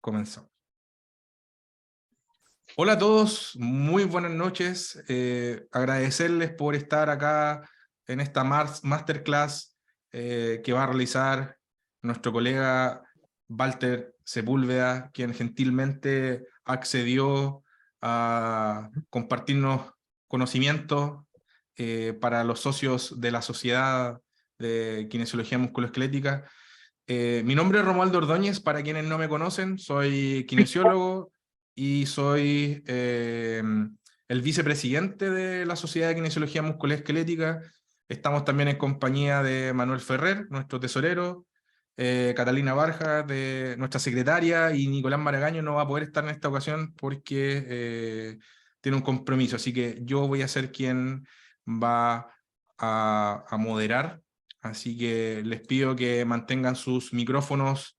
Comenzamos. Hola a todos, muy buenas noches. Agradecerles por estar acá en esta masterclass que va a realizar nuestro colega Walter Sepúlveda, quien gentilmente accedió a compartirnos conocimientos para los socios de la Sociedad de Kinesiología Musculoesquelética. Mi nombre es Romualdo Ordóñez, para quienes no me conocen, soy kinesiólogo y soy el vicepresidente de la Sociedad de Kinesiología Musculoesquelética. Estamos también en compañía de Manuel Ferrer, nuestro tesorero, Catalina Barja, de nuestra secretaria, y Nicolás Maragaño no va a poder estar en esta ocasión porque tiene un compromiso, así que yo voy a ser quien va a moderar. Así que les pido que mantengan sus micrófonos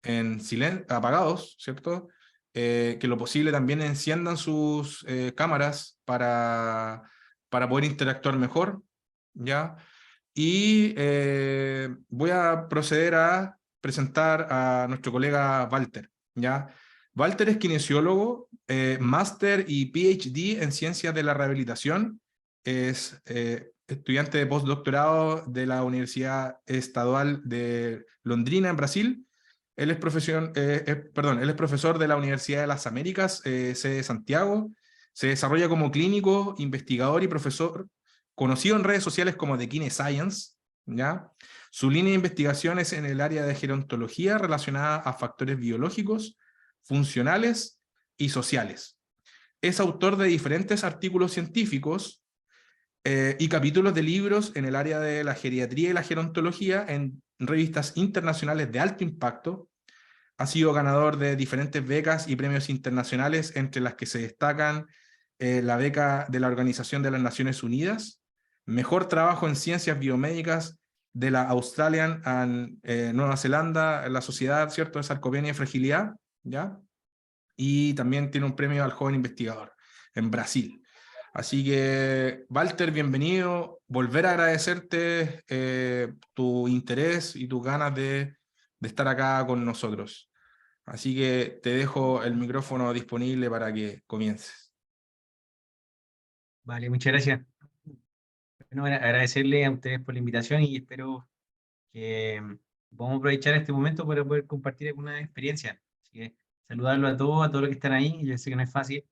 en apagados, ¿cierto? Que lo posible también enciendan sus cámaras para poder interactuar mejor, ¿ya? Y voy a proceder a presentar a nuestro colega Walter, ¿ya? Walter es kinesiólogo, máster y PhD en ciencias de la rehabilitación, es estudiante de postdoctorado de la Universidad Estadual de Londrina, en Brasil. Él es él es profesor de la Universidad de las Américas, sede de Santiago. Se desarrolla como clínico, investigador y profesor, conocido en redes sociales como The Kine Science, ¿ya? Su línea de investigación es en el área de gerontología relacionada a factores biológicos, funcionales y sociales. Es autor de diferentes artículos científicos y capítulos de libros en el área de la geriatría y la gerontología en revistas internacionales de alto impacto. Ha sido ganador de diferentes becas y premios internacionales, entre las que se destacan la beca de la Organización de las Naciones Unidas, Mejor Trabajo en Ciencias Biomédicas de la Australian and Nueva Zelanda, la Sociedad, ¿cierto?, de Sarcopenia y Fragilidad, ¿ya? Y también tiene un premio al joven investigador en Brasil. Así que, Walter, bienvenido. Volver a agradecerte tu interés y tus ganas de estar acá con nosotros. Así que te dejo el micrófono disponible para que comiences. Vale, muchas gracias. Bueno, agradecerle a ustedes por la invitación y espero que podamos aprovechar este momento para poder compartir alguna experiencia. Así que saludarlo a todos los que están ahí. Yo sé que no es fácil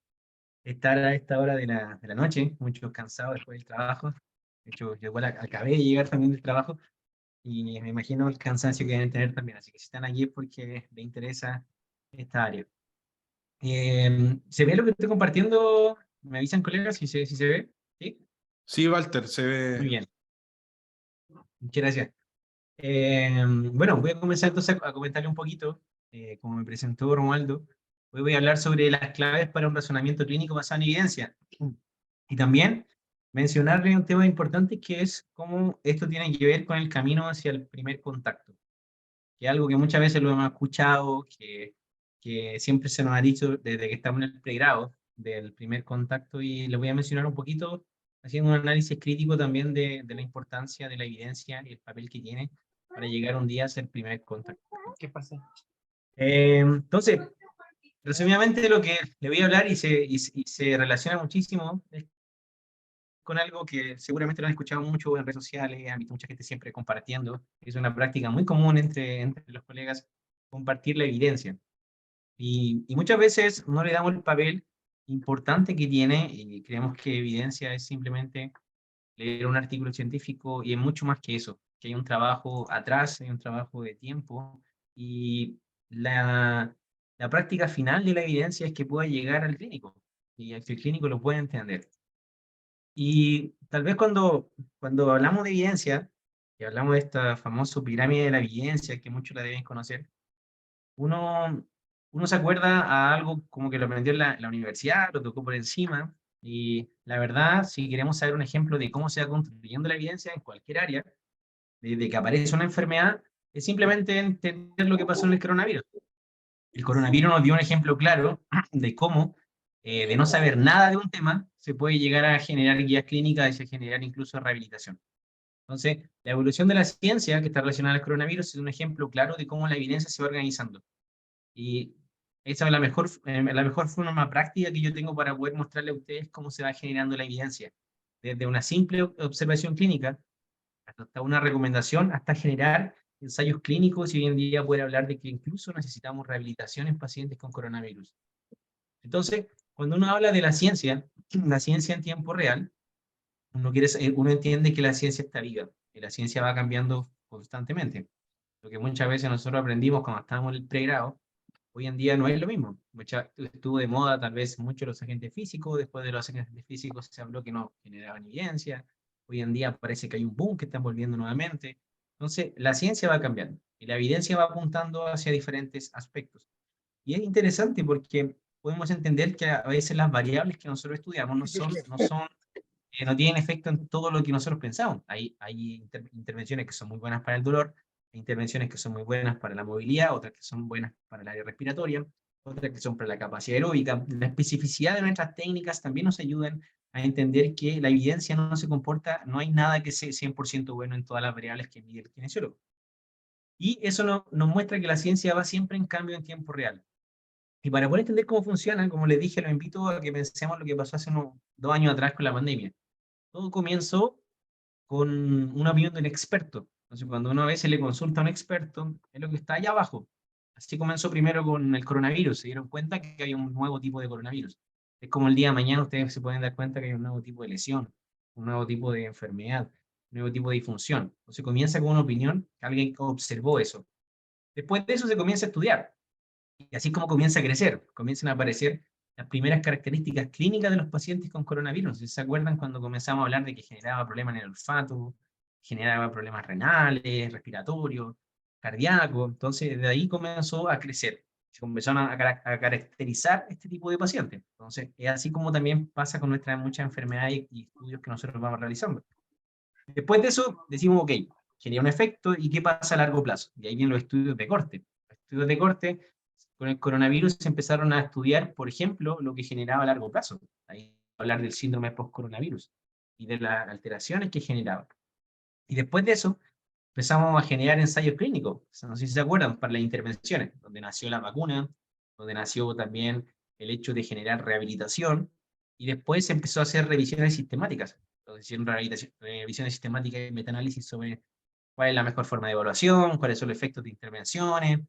estar a esta hora de la noche, muchos cansados después del trabajo. De hecho, yo igual acabé de llegar también del trabajo y me imagino el cansancio que deben tener también. Así que si están allí es porque les interesa esta área. ¿Se ve lo que estoy compartiendo? ¿Me avisan, colegas, si se ve? ¿Sí? Sí, Walter, se Muy ve. bien, muchas gracias. Bueno, voy a comenzar entonces a comentarle un poquito, como me presentó Romualdo. Hoy voy a hablar sobre las claves para un razonamiento clínico basado en evidencia. Y también mencionarle un tema importante que es cómo esto tiene que ver con el camino hacia el primer contacto, que es algo que muchas veces lo hemos escuchado, que siempre se nos ha dicho desde que estamos en el pregrado del primer contacto, y le voy a mencionar un poquito, haciendo un análisis crítico también de la importancia de la evidencia y el papel que tiene para llegar un día a ser primer contacto. ¿Qué pasa? Entonces, resumidamente lo que le voy a hablar y se relaciona muchísimo es con algo que seguramente lo han escuchado mucho en redes sociales, han visto mucha gente siempre compartiendo, es una práctica muy común entre los colegas, compartir la evidencia. Y muchas veces no le damos el papel importante que tiene y creemos que evidencia es simplemente leer un artículo científico, y es mucho más que eso, que hay un trabajo atrás, hay un trabajo de tiempo, y la práctica final de la evidencia es que pueda llegar al clínico y que el clínico lo pueda entender. Y tal vez cuando hablamos de evidencia, y hablamos de esta famosa pirámide de la evidencia, que muchos la deben conocer, uno, uno se acuerda a algo como que lo aprendió en la universidad, lo tocó por encima, y la verdad, si queremos saber un ejemplo de cómo se va construyendo la evidencia en cualquier área, desde que aparece una enfermedad, es simplemente entender lo que pasó en el coronavirus. El coronavirus nos dio un ejemplo claro de cómo, de no saber nada de un tema, se puede llegar a generar guías clínicas y se generar incluso rehabilitación. Entonces, la evolución de la ciencia que está relacionada al coronavirus es un ejemplo claro de cómo la evidencia se va organizando. Y Esa es la mejor forma práctica que yo tengo para poder mostrarle a ustedes cómo se va generando la evidencia. Desde una simple observación clínica, hasta una recomendación, hasta generar ensayos clínicos y hoy en día poder hablar de que incluso necesitamos rehabilitación en pacientes con coronavirus. Entonces, cuando uno habla de la ciencia en tiempo real, uno entiende que la ciencia está viva, que la ciencia va cambiando constantemente. Lo que muchas veces nosotros aprendimos cuando estábamos en el pregrado, hoy en día no es lo mismo. Estuvo de moda tal vez mucho los agentes físicos, después de los agentes físicos se habló que no generaban evidencia, hoy en día parece que hay un boom que están volviendo nuevamente. Entonces, la ciencia va cambiando y la evidencia va apuntando hacia diferentes aspectos. Y es interesante porque podemos entender que a veces las variables que nosotros estudiamos no tienen efecto en todo lo que nosotros pensamos. Hay intervenciones que son muy buenas para el dolor, hay intervenciones que son muy buenas para la movilidad, otras que son buenas para el área respiratoria, otras que son para la capacidad aeróbica. La especificidad de nuestras técnicas también nos ayudan a entender que la evidencia no se comporta, no hay nada que sea 100% bueno en todas las variables que mide el kinesiólogo. Y eso nos muestra que la ciencia va siempre en cambio en tiempo real. Y para poder entender cómo funciona, como les dije, los invito a que pensemos lo que pasó hace unos 2 años atrás con la pandemia. Todo comenzó con una opinión de un experto. Entonces, cuando uno a veces le consulta a un experto, es lo que está allá abajo. Así comenzó primero con el coronavirus. Se dieron cuenta que hay un nuevo tipo de coronavirus. Es como el día de mañana ustedes se pueden dar cuenta que hay un nuevo tipo de lesión, un nuevo tipo de enfermedad, un nuevo tipo de disfunción. Entonces comienza con una opinión, que alguien observó eso. Después de eso se comienza a estudiar. Y así como comienza a crecer, comienzan a aparecer las primeras características clínicas de los pacientes con coronavirus. ¿Se acuerdan cuando comenzamos a hablar de que generaba problemas en el olfato, generaba problemas renales, respiratorios, cardíacos? Entonces, de ahí comenzó a crecer. Se comenzaron a caracterizar este tipo de pacientes. Entonces, es así como también pasa con nuestras muchas enfermedades y estudios que nosotros vamos realizando. Después de eso, decimos, ok, genera un efecto, ¿y qué pasa a largo plazo? Y ahí vienen los estudios de corte. Los estudios de corte, con el coronavirus se empezaron a estudiar, por ejemplo, lo que generaba a largo plazo. Ahí hablar del síndrome post-coronavirus y de las alteraciones que generaba. Y después de eso, empezamos a generar ensayos clínicos. No sé si se acuerdan, para las intervenciones, donde nació la vacuna, donde nació también el hecho de generar rehabilitación, y después se empezó a hacer revisiones sistemáticas. Entonces, hicieron revisiones sistemáticas y metaanálisis sobre cuál es la mejor forma de evaluación, cuáles son los efectos de intervenciones,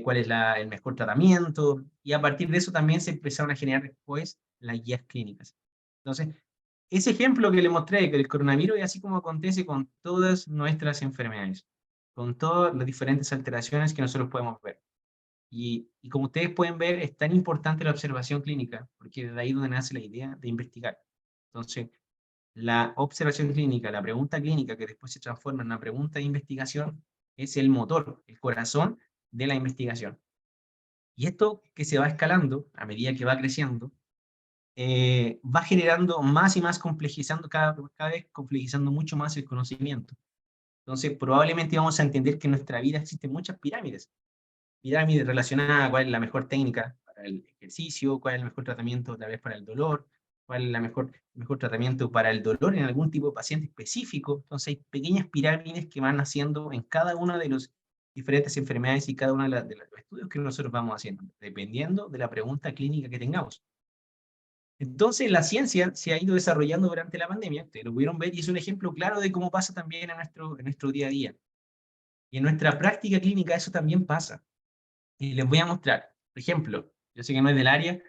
cuál es el mejor tratamiento, y a partir de eso también se empezaron a generar después las guías clínicas. Entonces, ese ejemplo que le mostré del coronavirus es así como acontece con todas nuestras enfermedades, con todas las diferentes alteraciones que nosotros podemos ver. Y como ustedes pueden ver, es tan importante la observación clínica, porque de ahí es donde nace la idea de investigar. Entonces, la observación clínica, la pregunta clínica que después se transforma en una pregunta de investigación, es el motor, el corazón de la investigación. Y esto que se va escalando a medida que va creciendo, va generando más y más complejizando, cada vez complejizando mucho más el conocimiento. Entonces, probablemente vamos a entender que en nuestra vida existen muchas pirámides. Pirámides relacionadas a cuál es la mejor técnica para el ejercicio, cuál es el mejor tratamiento tal vez para el dolor, cuál es el mejor tratamiento para el dolor en algún tipo de paciente específico. Entonces, hay pequeñas pirámides que van haciendo en cada una de las diferentes enfermedades y cada uno de los estudios que nosotros vamos haciendo, dependiendo de la pregunta clínica que tengamos. Entonces, la ciencia se ha ido desarrollando durante la pandemia, ustedes lo pudieron ver, y es un ejemplo claro de cómo pasa también en nuestro día a día. Y en nuestra práctica clínica eso también pasa. Y les voy a mostrar, por ejemplo, yo sé que no es del área,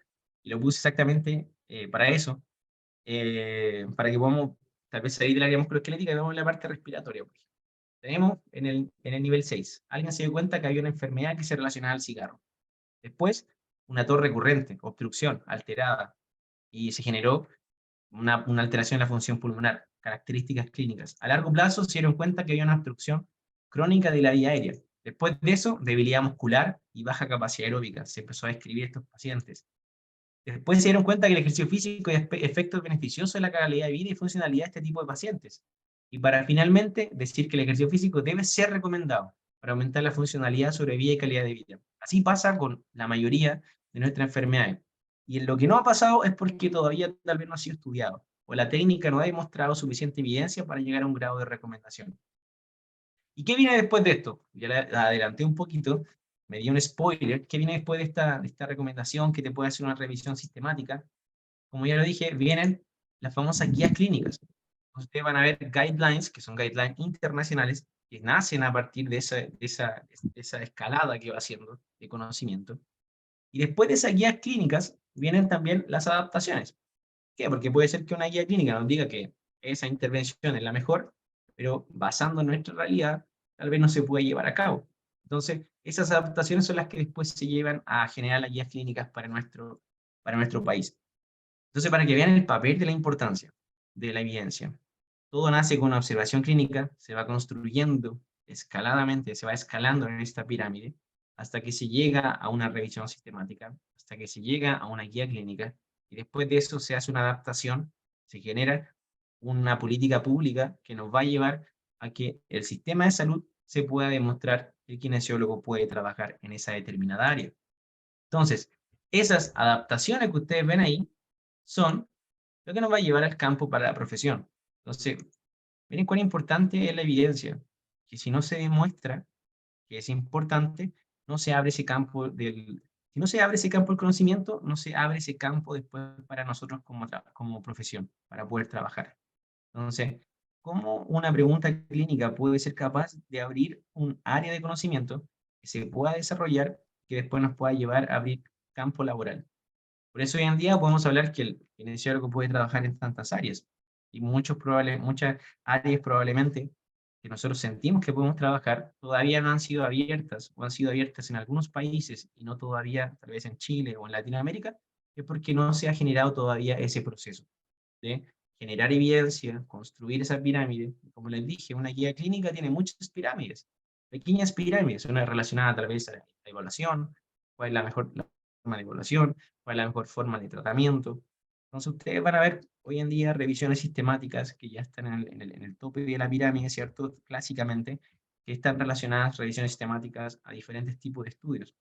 y lo puse exactamente para eso, para que podamos tal vez salir del área musculoesquelética y veamos la parte respiratoria. Por ejemplo. Tenemos en el nivel 6, alguien se dio cuenta que había una enfermedad que se relacionaba al cigarro. Después, una tos recurrente, obstrucción alterada, y se generó una alteración en la función pulmonar, características clínicas. A largo plazo se dieron cuenta que había una obstrucción crónica de la vía aérea. Después de eso, debilidad muscular y baja capacidad aeróbica. Se empezó a describir estos pacientes. Después se dieron cuenta que el ejercicio físico es efectos beneficiosos en la calidad de vida y funcionalidad de este tipo de pacientes. Y para finalmente decir que el ejercicio físico debe ser recomendado para aumentar la funcionalidad, sobrevida y calidad de vida. Así pasa con la mayoría de nuestras enfermedades. Y en lo que no ha pasado es porque todavía tal vez no ha sido estudiado, o la técnica no ha demostrado suficiente evidencia para llegar a un grado de recomendación. ¿Y qué viene después de esto? Ya la adelanté un poquito, me dio un spoiler. ¿Qué viene después de esta recomendación que te puede hacer una revisión sistemática? Como ya lo dije, vienen las famosas guías clínicas. Ustedes van a ver guidelines, que son guidelines internacionales, que nacen a partir de esa escalada que va haciendo de conocimiento. Y después de esas guías clínicas vienen también las adaptaciones. ¿Por qué? Porque puede ser que una guía clínica nos diga que esa intervención es la mejor, pero basando en nuestra realidad, tal vez no se puede llevar a cabo. Entonces, esas adaptaciones son las que después se llevan a generar las guías clínicas para nuestro país. Entonces, para que vean el papel de la importancia de la evidencia, todo nace con una observación clínica, se va construyendo escaladamente, se va escalando en esta pirámide, hasta que se llega a una revisión sistemática, hasta que se llega a una guía clínica, y después de eso se hace una adaptación, se genera una política pública que nos va a llevar a que el sistema de salud se pueda demostrar que el kinesiólogo puede trabajar en esa determinada área. Entonces, esas adaptaciones que ustedes ven ahí son lo que nos va a llevar al campo para la profesión. Entonces, miren cuán importante es la evidencia, que si no se demuestra que es importante, no se abre ese campo si no se abre ese campo del conocimiento, no se abre ese campo después para nosotros como profesión, para poder trabajar. Entonces, ¿cómo una pregunta clínica puede ser capaz de abrir un área de conocimiento que se pueda desarrollar, que después nos pueda llevar a abrir campo laboral? Por eso hoy en día podemos hablar que el kinesiólogo puede trabajar en tantas áreas. Y muchas áreas probablemente que nosotros sentimos que podemos trabajar todavía no han sido abiertas o han sido abiertas en algunos países y no todavía, tal vez en Chile o en Latinoamérica, es porque no se ha generado todavía ese proceso de generar evidencia, construir esa pirámide. Como les dije, una guía clínica tiene muchas pirámides, pequeñas pirámides, una relacionada tal vez a la evaluación, cuál es la mejor forma de evaluación, cuál es la mejor forma de tratamiento. Entonces ustedes van a ver hoy en día revisiones sistemáticas que ya están en el tope de la pirámide, ¿cierto? Clásicamente, que están relacionadas, revisiones sistemáticas, a diferentes tipos de estudios,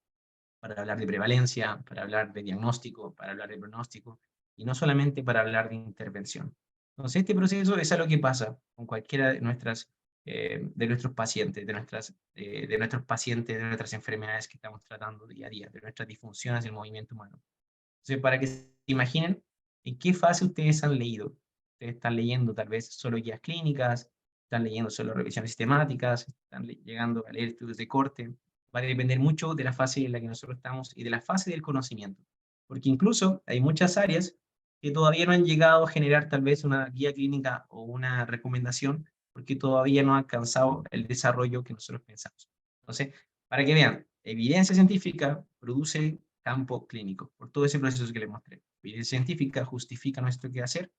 para hablar de prevalencia, para hablar de diagnóstico, para hablar de pronóstico, y no solamente para hablar de intervención. Entonces, este proceso es algo que pasa con cualquiera de nuestros pacientes, de nuestros pacientes, de nuestras enfermedades que estamos tratando día a día, de nuestras disfunciones del movimiento humano. Entonces, para que se imaginen en qué fase ustedes han leído. Ustedes están leyendo tal vez solo guías clínicas, están leyendo solo revisiones sistemáticas, están llegando a leer estudios de corte. Va a depender mucho de la fase en la que nosotros estamos y de la fase del conocimiento. Porque incluso hay muchas áreas que todavía no han llegado a generar tal vez una guía clínica o una recomendación porque todavía no ha alcanzado el desarrollo que nosotros pensamos. Entonces, para que vean, evidencia científica produce campo clínico, por todo ese proceso que les mostré. La evidencia científica justifica nuestro quehacer,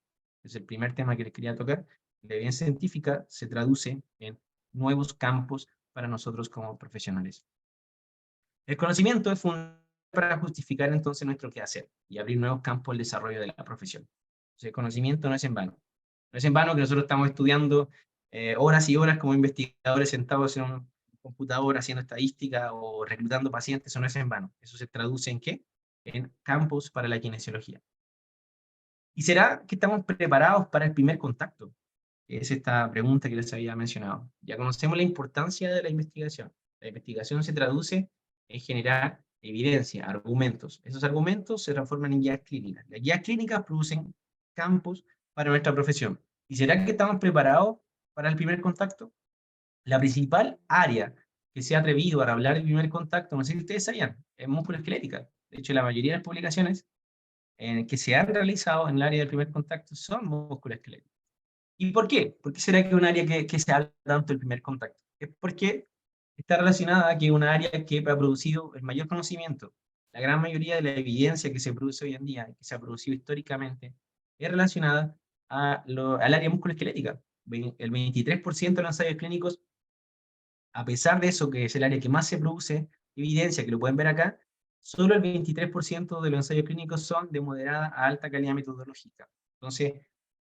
es el primer tema que les quería tocar. La evidencia científica se traduce en nuevos campos para nosotros como profesionales. El conocimiento es fundamental para justificar entonces nuestro quehacer y abrir nuevos campos al desarrollo de la profesión. Entonces, el conocimiento no es en vano. No es en vano que nosotros estamos estudiando horas y horas como investigadores sentados en un computador haciendo estadística o reclutando pacientes, eso no es en vano. Eso se traduce en ¿qué? En campos para la kinesiología. ¿Y será que estamos preparados para el primer contacto? Es esta pregunta que les había mencionado. Ya conocemos la importancia de la investigación. La investigación se traduce en generar evidencia, argumentos. Esos argumentos se transforman en guías clínicas. Las guías clínicas producen campos para nuestra profesión. ¿Y será que estamos preparados para el primer contacto? La principal área que se ha atrevido a hablar del primer contacto, no sé si ustedes sabían, es musculoesquelética. De hecho, la mayoría de las publicaciones que se han realizado en el área del primer contacto son musculoesqueléticas. ¿Y por qué? ¿Por qué será que es un área que se habla tanto del primer contacto? Es porque está relacionada a que es un área que ha producido el mayor conocimiento. La gran mayoría de la evidencia que se produce hoy en día, que se ha producido históricamente, es relacionada al área musculoesquelética. El 23% de los ensayos clínicos, a pesar de eso, que es el área que más se produce evidencia, que lo pueden ver acá, solo el 23% de los ensayos clínicos son de moderada a alta calidad metodológica. Entonces,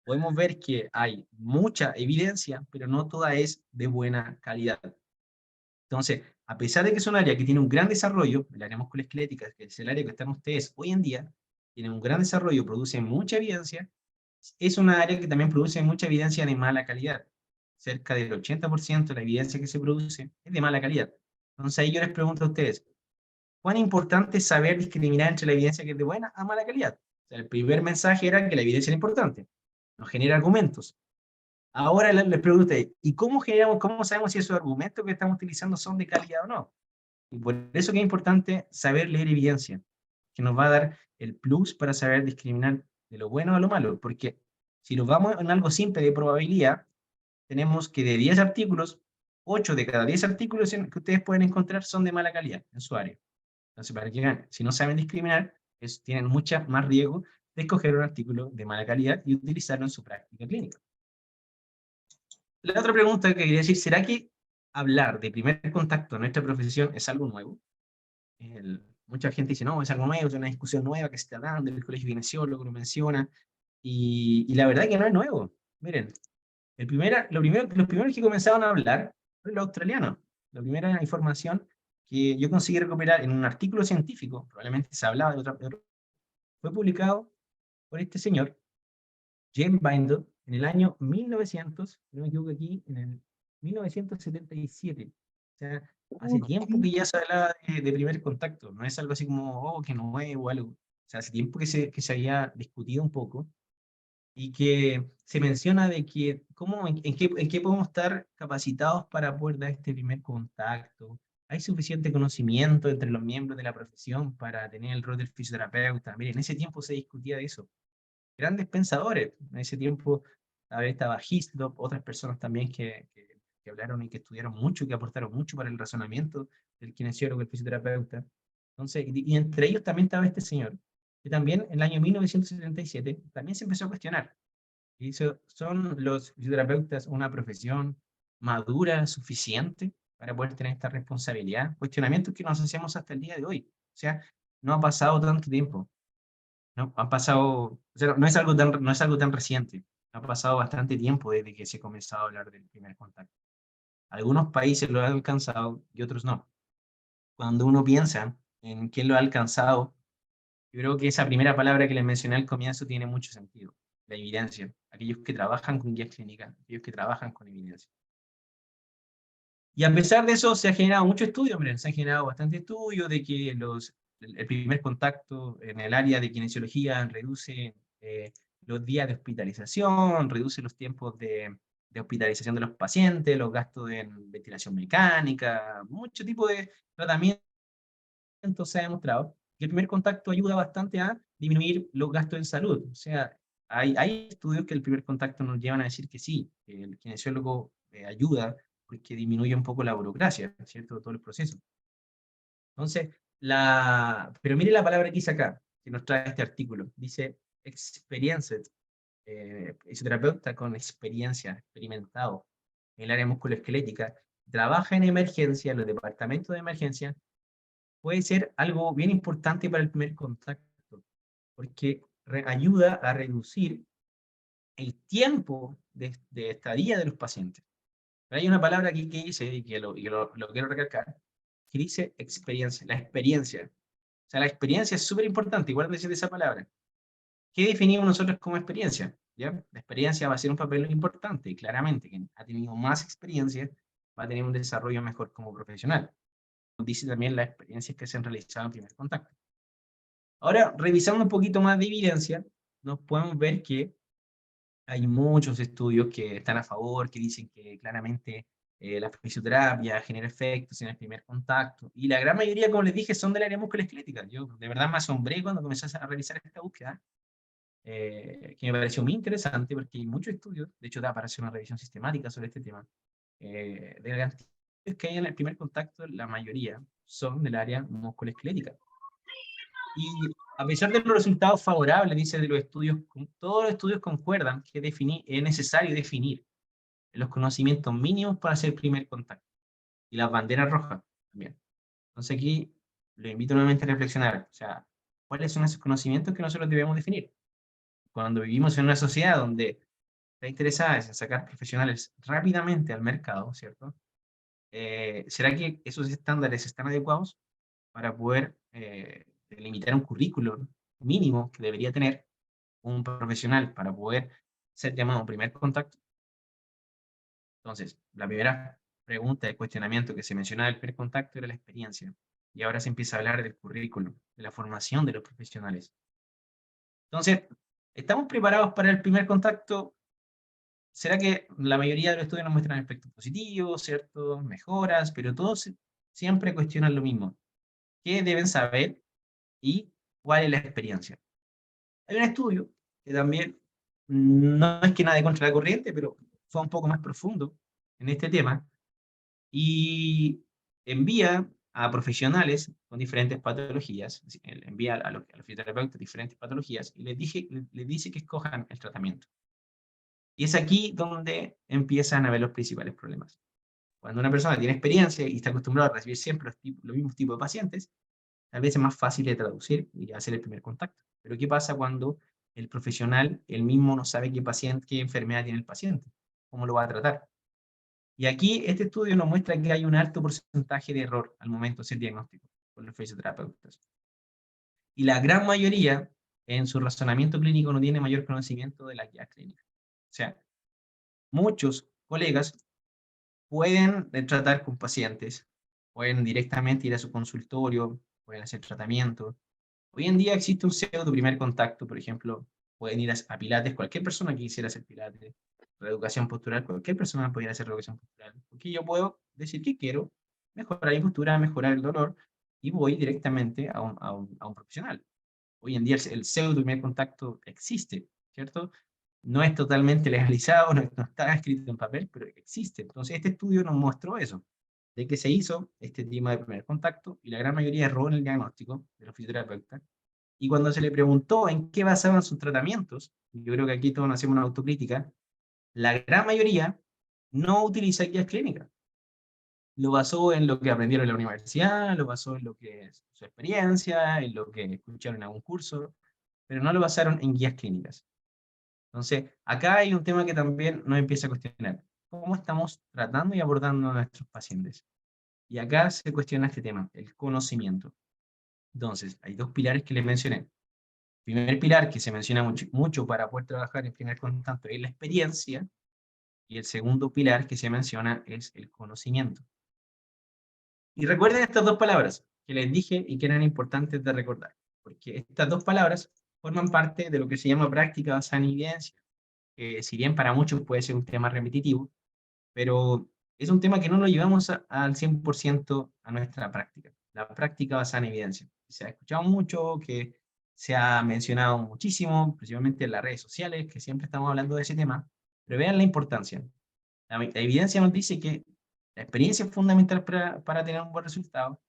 podemos ver que hay mucha evidencia, pero no toda es de buena calidad. Entonces, a pesar de que es un área que tiene un gran desarrollo, el área musculoesquelética, que es el área que están ustedes hoy en día, tiene un gran desarrollo, produce mucha evidencia, es una área que también produce mucha evidencia de mala calidad. Cerca del 80% de la evidencia que se produce es de mala calidad. Entonces ahí yo les pregunto a ustedes, cuán importante es saber discriminar entre la evidencia que es de buena a mala calidad. O sea, el primer mensaje era que la evidencia era importante, nos genera argumentos. Ahora les pregunto, ¿y cómo sabemos si esos argumentos que estamos utilizando son de calidad o no? Y por eso que es importante saber leer evidencia, que nos va a dar el plus para saber discriminar de lo bueno a lo malo, porque si nos vamos en algo simple de probabilidad, tenemos que de 10 artículos, 8 de cada 10 artículos que ustedes pueden encontrar son de mala calidad en su área. Entonces, para que vean, si no saben discriminar, tienen mucha más riesgo de escoger un artículo de mala calidad y utilizarlo en su práctica clínica. La otra pregunta que quería decir, ¿será que hablar de primer contacto en nuestra profesión es algo nuevo? Mucha gente dice, no, es algo nuevo, es una discusión nueva que se está dando, el colegio kinesiólogo lo menciona, y la verdad que no es nuevo. Miren, los primeros que comenzaron a hablar fueron los australianos. La primera información que yo conseguí recuperar en un artículo científico, probablemente se hablaba de otro, fue publicado por este señor, James Bindle, en el año 1900, no me equivoco aquí, en el 1977. O sea, hace tiempo que ya se hablaba de primer contacto, no es algo así como, oh, que nuevo o algo. O sea, hace tiempo que se había discutido un poco y que se menciona de que en qué podemos estar capacitados para poder dar este primer contacto. ¿Hay suficiente conocimiento entre los miembros de la profesión para tener el rol del fisioterapeuta? Miren, en ese tiempo se discutía de eso. Grandes pensadores. En ese tiempo, a ver, estaba Hislop, otras personas también que hablaron y que estudiaron mucho, que aportaron mucho para el razonamiento del kinesiólogo, el fisioterapeuta. Entonces, y entre ellos también estaba este señor, que también en el año 1977 también se empezó a cuestionar. Y ¿son los fisioterapeutas una profesión madura, suficiente para poder tener esta responsabilidad? Cuestionamientos que nos hacemos hasta el día de hoy. O sea, no ha pasado tanto tiempo. No, han pasado, o sea, no es algo tan reciente. Ha pasado bastante tiempo desde que se comenzó a hablar del primer contacto. Algunos países lo han alcanzado y otros no. Cuando uno piensa en quién lo ha alcanzado, yo creo que esa primera palabra que les mencioné al comienzo tiene mucho sentido. La evidencia. Aquellos que trabajan con guías clínicas, aquellos que trabajan con evidencia. Y a pesar de eso, se ha generado mucho estudio, hombre, se han generado bastante estudio de que el primer contacto en el área de kinesiología reduce los días de hospitalización, reduce los tiempos de hospitalización de los pacientes, los gastos en ventilación mecánica, mucho tipo de tratamientos se ha demostrado que el primer contacto ayuda bastante a disminuir los gastos en salud. O sea, hay estudios que el primer contacto nos llevan a decir que sí, que el kinesiólogo ayuda porque disminuye un poco la burocracia, ¿cierto? Todo el proceso. Entonces, pero mire la palabra que hice acá, que nos trae este artículo. Dice experienced, fisioterapeuta con experiencia, experimentado en el área musculoesquelética, trabaja en emergencia, en los departamentos de emergencia, puede ser algo bien importante para el primer contacto, porque ayuda a reducir el tiempo de estadía de los pacientes. Pero hay una palabra aquí que dice, y que lo quiero recalcar, que dice experiencia, la experiencia. O sea, la experiencia es súper importante, igual decir esa palabra. ¿Qué definimos nosotros como experiencia? ¿Ya? La experiencia va a ser un papel importante, y claramente, quien ha tenido más experiencia va a tener un desarrollo mejor como profesional. Dice también las experiencias que se han realizado en primer contacto. Ahora, revisando un poquito más de evidencia, nos podemos ver que hay muchos estudios que están a favor, que dicen que claramente la fisioterapia genera efectos en el primer contacto, y la gran mayoría, como les dije, son del área musculoesquelética. Yo de verdad me asombré cuando comencé a realizar esta búsqueda, que me pareció muy interesante porque hay muchos estudios, de hecho da para hacer una revisión sistemática sobre este tema, de las estudios que hay en el primer contacto, la mayoría son del área musculoesquelética. Y a pesar de los resultados favorables, dice, de los estudios, todos los estudios concuerdan que es necesario definir los conocimientos mínimos para hacer el primer contacto. Y las banderas rojas también. Entonces aquí lo invito nuevamente a reflexionar. O sea, ¿cuáles son esos conocimientos que nosotros debemos definir? Cuando vivimos en una sociedad donde está interesada en sacar profesionales rápidamente al mercado, ¿cierto? ¿Será que esos estándares están adecuados para poder delimitar un currículum mínimo que debería tener un profesional para poder ser llamado a un primer contacto? Entonces, la primera pregunta de cuestionamiento que se mencionaba del primer contacto era la experiencia. y ahora se empieza a hablar del currículum, de la formación de los profesionales. Entonces, ¿estamos preparados para el primer contacto? ¿Será que la mayoría de los estudios nos muestran aspectos positivos, cierto? Mejoras, pero todos siempre cuestionan lo mismo. ¿Qué deben saber y cuál es la experiencia? Hay un estudio que también no es que nada de contra la corriente, pero fue un poco más profundo en este tema y envía a profesionales con diferentes patologías, envía a los fisioterapeutas diferentes patologías y les dice que escojan el tratamiento. Y es aquí donde empiezan a ver los principales problemas. Cuando una persona tiene experiencia y está acostumbrada a recibir siempre los mismos tipos de pacientes, tal vez es más fácil de traducir y hacer el primer contacto. Pero ¿qué pasa cuando el profesional, él mismo no sabe qué enfermedad tiene el paciente? ¿Cómo lo va a tratar? Y aquí este estudio nos muestra que hay un alto porcentaje de error al momento de hacer diagnóstico con los fisioterapeutas. Y la gran mayoría, en su razonamiento clínico, no tiene mayor conocimiento de la guía clínica. O sea, muchos colegas pueden tratar con pacientes, pueden directamente ir a su consultorio, pueden hacer tratamiento. Hoy en día existe un pseudo primer contacto, por ejemplo, pueden ir a Pilates, cualquier persona que quisiera hacer Pilates, reeducación postural, cualquier persona pudiera hacer reeducación postural, porque yo puedo decir que quiero mejorar mi postura, mejorar el dolor, y voy directamente a un profesional. Hoy en día el pseudo primer contacto existe, ¿cierto? No es totalmente legalizado, no está escrito en papel, pero existe. Entonces este estudio nos mostró eso, de que se hizo este tema de primer contacto y la gran mayoría erró en el diagnóstico de los fisioterapeutas. Y cuando se le preguntó en qué basaban sus tratamientos, yo creo que aquí todos hacemos una autocrítica, la gran mayoría no utiliza guías clínicas. Lo basó en lo que aprendieron en la universidad, lo basó en lo que es su experiencia, en lo que escucharon en algún curso, pero no lo basaron en guías clínicas. Entonces, acá hay un tema que también nos empieza a cuestionar. ¿Cómo estamos tratando y abordando a nuestros pacientes? Y acá se cuestiona este tema, el conocimiento. Entonces, hay dos pilares que les mencioné. El primer pilar que se menciona mucho para poder trabajar en primer contacto es la experiencia, y el segundo pilar que se menciona es el conocimiento. Y recuerden estas dos palabras que les dije y que eran importantes de recordar, porque estas dos palabras forman parte de lo que se llama práctica basada en evidencia, que si bien para muchos puede ser un tema repetitivo, pero es un tema que no lo llevamos al 100% a nuestra práctica. La práctica basada en evidencia. Se ha escuchado mucho, que se ha mencionado muchísimo, principalmente en las redes sociales, que siempre estamos hablando de ese tema, pero vean la importancia. La evidencia nos dice que la experiencia es fundamental para tener un buen resultado,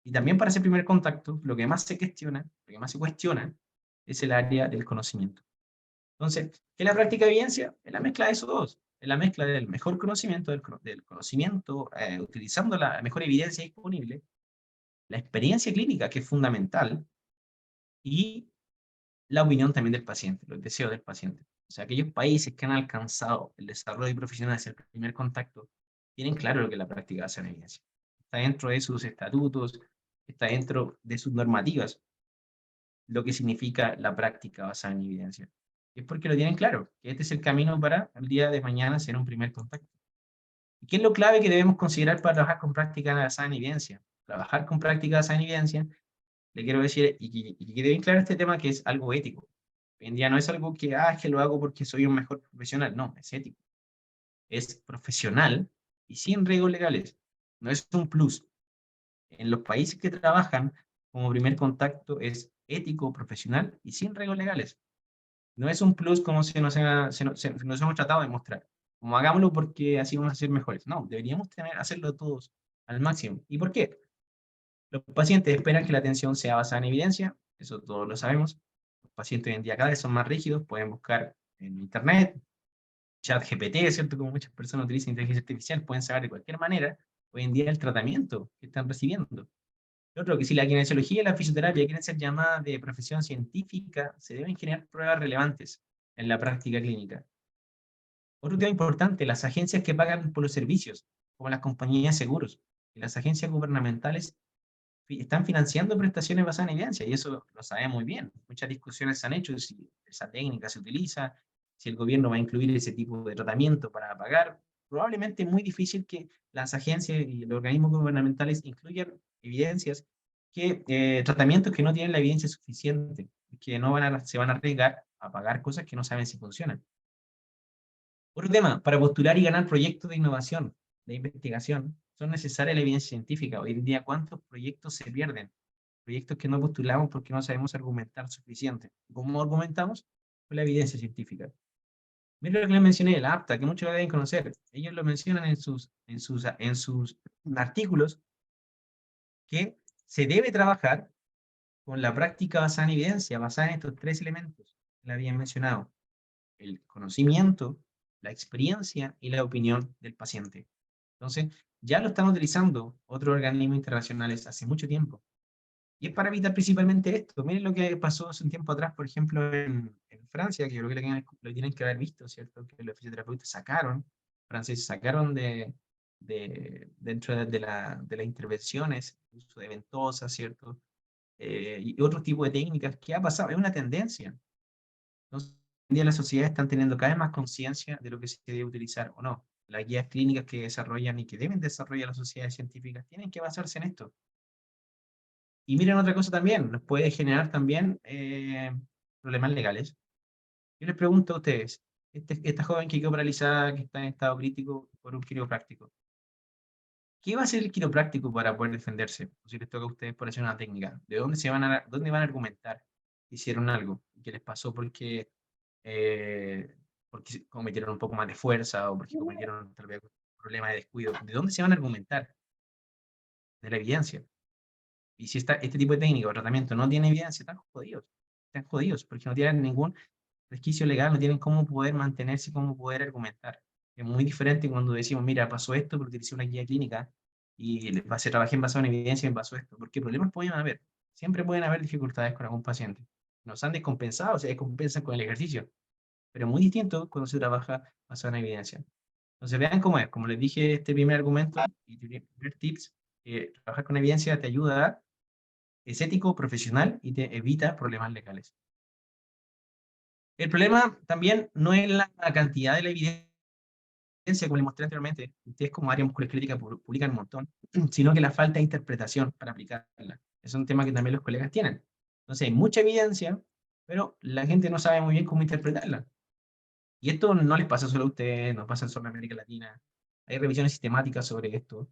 y también para ese primer contacto, lo que más se cuestiona, es el área del conocimiento. Entonces, ¿qué es la práctica de evidencia? Es la mezcla de esos dos. Es la mezcla del mejor conocimiento, del conocimiento, utilizando la mejor evidencia disponible, la experiencia clínica, que es fundamental, y la opinión también del paciente, los deseos del paciente. O sea, aquellos países que han alcanzado el desarrollo profesional hacia el primer contacto, tienen claro lo que es la práctica basada en evidencia. Está dentro de sus estatutos, está dentro de sus normativas, lo que significa la práctica basada en evidencia. Es porque lo tienen claro, que este es el camino para el día de mañana hacer un primer contacto. ¿Y qué es lo clave que debemos considerar para trabajar con práctica basada en evidencia? Trabajar con práctica basada en evidencia, le quiero decir, y que quede bien claro este tema, que es algo ético. Hoy en día no es algo que, es que lo hago porque soy un mejor profesional, no, es ético. Es profesional y sin riesgos legales. No es un plus. En los países que trabajan como primer contacto es ético, profesional y sin riesgos legales. No es un plus como nos hemos tratado de mostrar. Como hagámoslo porque así vamos a ser mejores. No, deberíamos hacerlo todos al máximo. ¿Y por qué? Los pacientes esperan que la atención sea basada en evidencia, eso todos lo sabemos. Los pacientes hoy en día cada vez son más rígidos, pueden buscar en internet, chat GPT, ¿cierto? Como muchas personas utilizan inteligencia artificial, pueden saber de cualquier manera hoy en día el tratamiento que están recibiendo. Otro, que si la kinesiología y la fisioterapia quieren ser llamadas de profesión científica, se deben generar pruebas relevantes en la práctica clínica. Otro tema importante, las agencias que pagan por los servicios, como las compañías de seguros y las agencias gubernamentales, están financiando prestaciones basadas en evidencia, y eso lo sabemos muy bien. Muchas discusiones se han hecho si esa técnica se utiliza, si el gobierno va a incluir ese tipo de tratamiento para pagar, probablemente es muy difícil que las agencias y los organismos gubernamentales incluyan evidencias tratamientos que no tienen la evidencia suficiente, que no se van a arriesgar a pagar cosas que no saben si funcionan. Otro tema, para postular y ganar proyectos de innovación, de investigación, son necesarias la evidencia científica. Hoy en día, ¿cuántos proyectos se pierden? Proyectos que no postulamos porque no sabemos argumentar suficiente. ¿Cómo argumentamos? Con la evidencia científica. Mira lo que les mencioné, el APTA, que muchos lo deben conocer. Ellos lo mencionan en sus artículos, que se debe trabajar con la práctica basada en evidencia, basada en estos tres elementos que le habían mencionado: el conocimiento, la experiencia y la opinión del paciente. Entonces, ya lo están utilizando otros organismos internacionales hace mucho tiempo. Y es para evitar principalmente esto. Miren lo que pasó hace un tiempo atrás, por ejemplo, en Francia, que yo creo que lo tienen que haber visto, ¿cierto? Que los fisioterapeutas franceses sacaron dentro de las intervenciones, el uso de ventosas, ¿cierto? Y otro tipo de técnicas. ¿Qué ha pasado? Es una tendencia. Entonces, hoy en día las sociedades están teniendo cada vez más conciencia de lo que se debe utilizar o no. Las guías clínicas que desarrollan y que deben desarrollar las sociedades científicas tienen que basarse en esto. Y miren otra cosa también, nos puede generar también problemas legales. Yo les pregunto a ustedes, esta joven que quedó paralizada, que está en estado crítico por un quiropráctico, ¿qué va a hacer el quiropráctico para poder defenderse? O si les toca a ustedes por hacer una técnica, ¿de dónde van a argumentar que hicieron algo? ¿Qué les pasó porque cometieron un poco más de fuerza o porque cometieron tal vez un problema de descuido? ¿De dónde se van a argumentar? De la evidencia. Y si este tipo de técnica o tratamiento no tiene evidencia, están jodidos porque no tienen ningún resquicio legal, no tienen cómo poder mantenerse, cómo poder argumentar. Es muy diferente cuando decimos, mira, pasó esto porque hice una guía clínica y trabajé en basado en evidencia y me pasó esto. Porque problemas pueden haber. Siempre pueden haber dificultades con algún paciente. Nos han descompensado, se descompensan con el ejercicio. Pero es muy distinto cuando se trabaja basado en evidencia. Entonces vean cómo es. Como les dije, este primer argumento y primer tips, trabajar con evidencia te ayuda, es ético, profesional y te evita problemas legales. El problema también no es la cantidad de la evidencia, como les mostré anteriormente, ustedes como área musculoesquelética publican un montón, sino que la falta de interpretación para aplicarla. Es un tema que también los colegas tienen. Entonces hay mucha evidencia, pero la gente no sabe muy bien cómo interpretarla. Y esto no les pasa solo a ustedes, no pasa solo en América Latina. Hay revisiones sistemáticas sobre esto.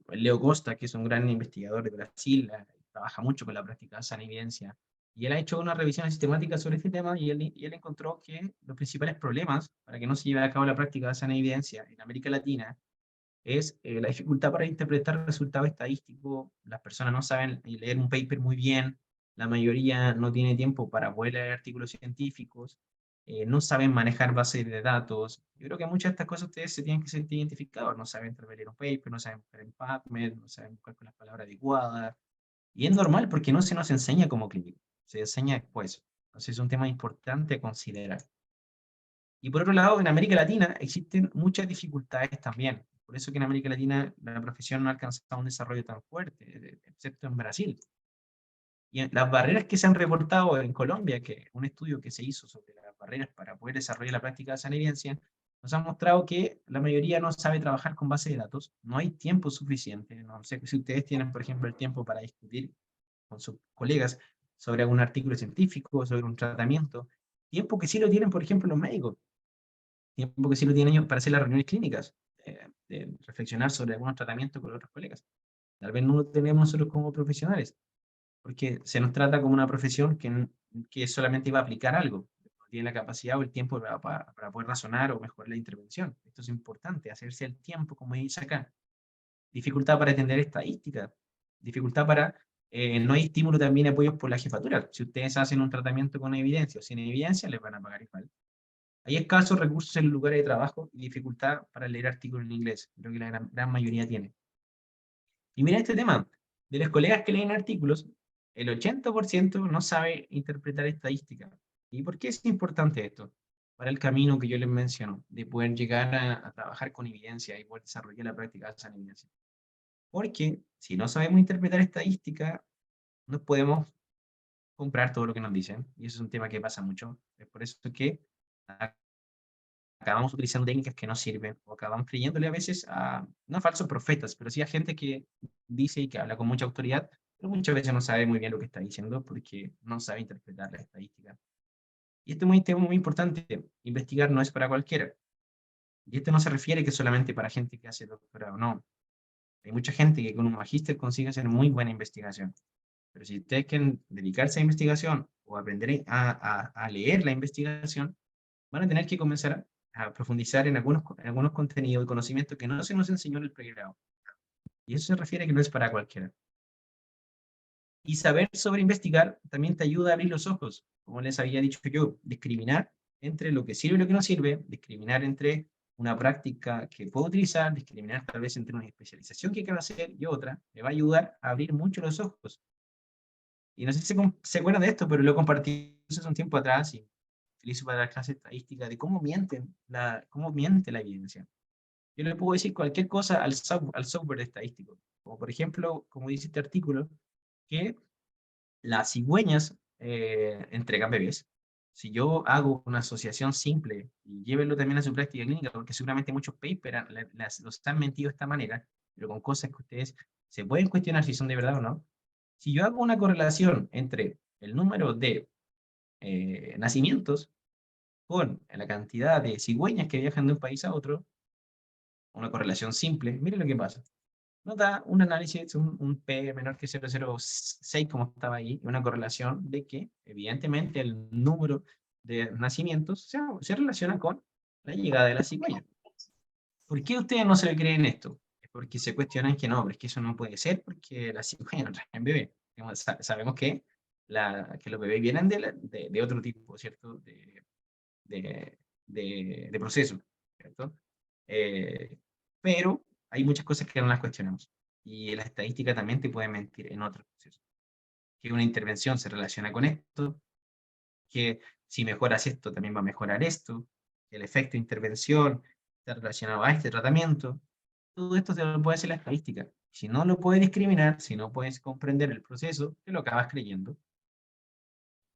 Leo Costa, que es un gran investigador de Brasil, trabaja mucho con la práctica de sana evidencia, y él ha hecho una revisión sistemática sobre este tema y él encontró que los principales problemas para que no se lleve a cabo la práctica de sana evidencia en América Latina es la dificultad para interpretar resultados estadísticos. Las personas no saben leer un paper muy bien, la mayoría no tiene tiempo para poder leer artículos científicos, no saben manejar bases de datos. Yo creo que muchas de estas cosas ustedes se tienen que sentir identificados, no saben leer un paper, no saben buscar en PubMed, no saben buscar con las palabras adecuadas, y es normal porque no se nos enseña como clínico, se enseña después. Entonces es un tema importante a considerar. Y por otro lado, en América Latina existen muchas dificultades también. Por eso que en América Latina la profesión no ha alcanzado un desarrollo tan fuerte, excepto en Brasil. Y las barreras que se han reportado en Colombia, que un estudio que se hizo sobre las barreras para poder desarrollar la práctica de sana evidencia, nos ha mostrado que la mayoría no sabe trabajar con base de datos, no hay tiempo suficiente. No sé si ustedes tienen, por ejemplo, el tiempo para discutir con sus colegas sobre algún artículo científico, sobre un tratamiento, tiempo que sí lo tienen, por ejemplo, los médicos, tiempo que sí lo tienen ellos para hacer las reuniones clínicas, de reflexionar sobre algunos tratamientos con otros colegas. Tal vez no lo tenemos nosotros como profesionales, porque se nos trata como una profesión que solamente va a aplicar algo, no tiene la capacidad o el tiempo para poder razonar o mejorar la intervención. Esto es importante, hacerse el tiempo, como dice acá. Dificultad para entender estadística, dificultad para, no hay estímulo también apoyos por la jefatura. Si ustedes hacen un tratamiento con evidencia o sin evidencia, les van a pagar igual. Hay escasos recursos en los lugares de trabajo y dificultad para leer artículos en inglés. Creo que la gran mayoría tiene. Y mira este tema, de los colegas que leen artículos, el 80% no sabe interpretar estadística. ¿Y por qué es importante esto? Para el camino que yo les menciono, de poder llegar a trabajar con evidencia y poder desarrollar la práctica de esa evidencia. Porque si no sabemos interpretar estadística, no podemos comprar todo lo que nos dicen. Y eso es un tema que pasa mucho. Es por eso que acabamos utilizando técnicas que no sirven, o acabamos creyéndole a veces a, no a falsos profetas, pero sí a gente que dice y que habla con mucha autoridad, pero muchas veces no sabe muy bien lo que está diciendo porque no sabe interpretar la estadística. Y esto es muy, tema muy importante, investigar no es para cualquiera. Y esto no se refiere que solamente para gente que hace doctorado, no. Hay mucha gente que con un magíster consigue hacer muy buena investigación. Pero si ustedes quieren dedicarse a investigación o aprender a leer la investigación, van a tener que comenzar a profundizar en algunos contenidos y conocimientos que no se nos enseñó en el pregrado. Y eso se refiere a que no es para cualquiera. Y saber sobre investigar también te ayuda a abrir los ojos, como les había dicho yo, discriminar entre lo que sirve y lo que no sirve, discriminar entre una práctica que puedo utilizar, discriminar tal vez entre una especialización que quiero hacer y otra, me va a ayudar a abrir mucho los ojos. Y no sé si se acuerdan de esto, pero lo compartí hace un tiempo atrás y utilizo para la clase estadística de cómo miente la evidencia. Yo le puedo decir cualquier cosa al software estadístico, como por ejemplo, como dice este artículo, que las cigüeñas entregan bebés. Si yo hago una asociación simple y llévenlo también a su práctica clínica, porque seguramente muchos papers los han mentido de esta manera, pero con cosas que ustedes se pueden cuestionar si son de verdad o no. Si yo hago una correlación entre el número de nacimientos con la cantidad de cigüeñas que viajan de un país a otro, una correlación simple, miren lo que pasa. Nos da un análisis, un P menor que 0,06, como estaba ahí, y una correlación de que, evidentemente, el número de nacimientos se relaciona con la llegada de la cigüeña. ¿Por qué ustedes no se creen esto? Es porque se cuestionan que no, pero es que eso no puede ser porque la cigüeña no traen bebé. Sabemos que, que los bebés vienen de otro tipo, ¿cierto? De proceso, ¿cierto? Pero hay muchas cosas que no las cuestionamos. Y la estadística también te puede mentir en otros procesos. Que una intervención se relaciona con esto, que si mejoras esto, también va a mejorar esto, el efecto de intervención está relacionado a este tratamiento. Todo esto te lo puede hacer la estadística. Si no lo puedes discriminar, si no puedes comprender el proceso, te lo acabas creyendo.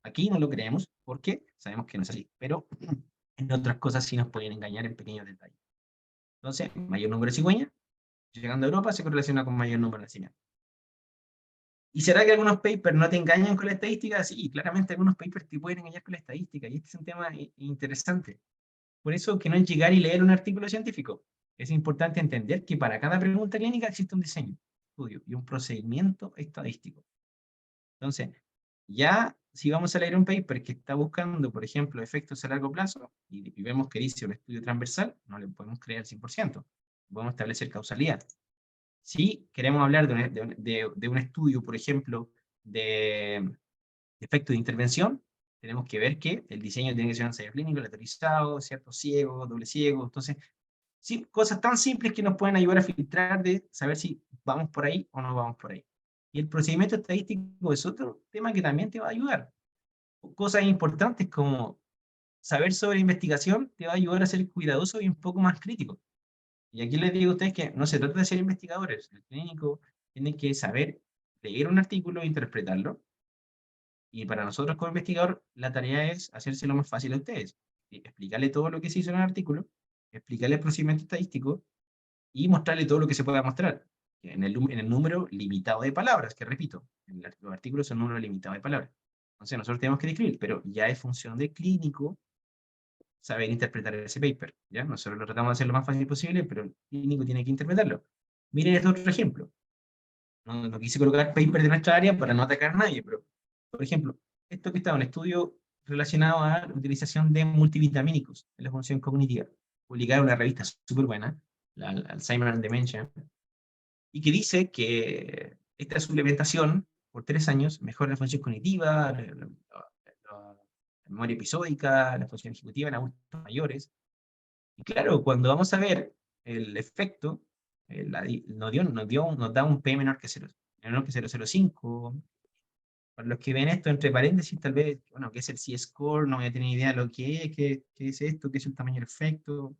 Aquí no lo creemos porque sabemos que no es así, pero en otras cosas sí nos pueden engañar en pequeños detalles. Entonces, mayor número de cigüeñas, llegando a Europa, se correlaciona con mayor número de nacimientos. ¿Y será que algunos papers no te engañan con la estadística? Sí, claramente algunos papers te pueden engañar con la estadística, y este es un tema interesante. Por eso que no es llegar y leer un artículo científico. Es importante entender que para cada pregunta clínica existe un diseño, estudio y un procedimiento estadístico. Entonces, ya si vamos a leer un paper que está buscando, por ejemplo, efectos a largo plazo, y vemos que dice un estudio transversal, no le podemos creer al 100%. Podemos establecer causalidad. Si queremos hablar de un estudio, por ejemplo, de efecto de intervención, tenemos que ver que el diseño tiene que ser un ensayo clínico, aleatorizado, ¿cierto? Ciego, doble ciego. Entonces, sí, cosas tan simples que nos pueden ayudar a filtrar de saber si vamos por ahí o no vamos por ahí. Y el procedimiento estadístico es otro tema que también te va a ayudar. Cosas importantes como saber sobre investigación te va a ayudar a ser cuidadoso y un poco más crítico. Y aquí les digo a ustedes que no se trata de ser investigadores. El clínico tiene que saber leer un artículo e interpretarlo. Y para nosotros como investigador, la tarea es hacérselo más fácil a ustedes. Explicarle todo lo que se hizo en el artículo, explicarle el procedimiento estadístico y mostrarle todo lo que se pueda mostrar. En el número limitado de palabras, que repito, los artículos son un número limitado de palabras. Entonces nosotros tenemos que describir, pero ya es función del clínico saber interpretar ese paper, ¿ya? Nosotros lo tratamos de hacer lo más fácil posible, pero el clínico tiene que interpretarlo. Miren este otro ejemplo. No quise colocar paper de nuestra área para no atacar a nadie, pero, por ejemplo, esto que está un estudio relacionado a la utilización de multivitamínicos en la función cognitiva, publicado en una revista súper buena, la Alzheimer and Dementia, y que dice que esta suplementación por 3 años mejora la función cognitiva, la memoria episódica, la función ejecutiva en adultos mayores. Y claro, cuando vamos a ver el efecto, nos da un P menor que 0, menor que 0,05. Para los que ven esto, entre paréntesis, tal vez, bueno, ¿qué es el C-score? No voy a tener idea de lo que es, qué es esto, qué es el tamaño del efecto.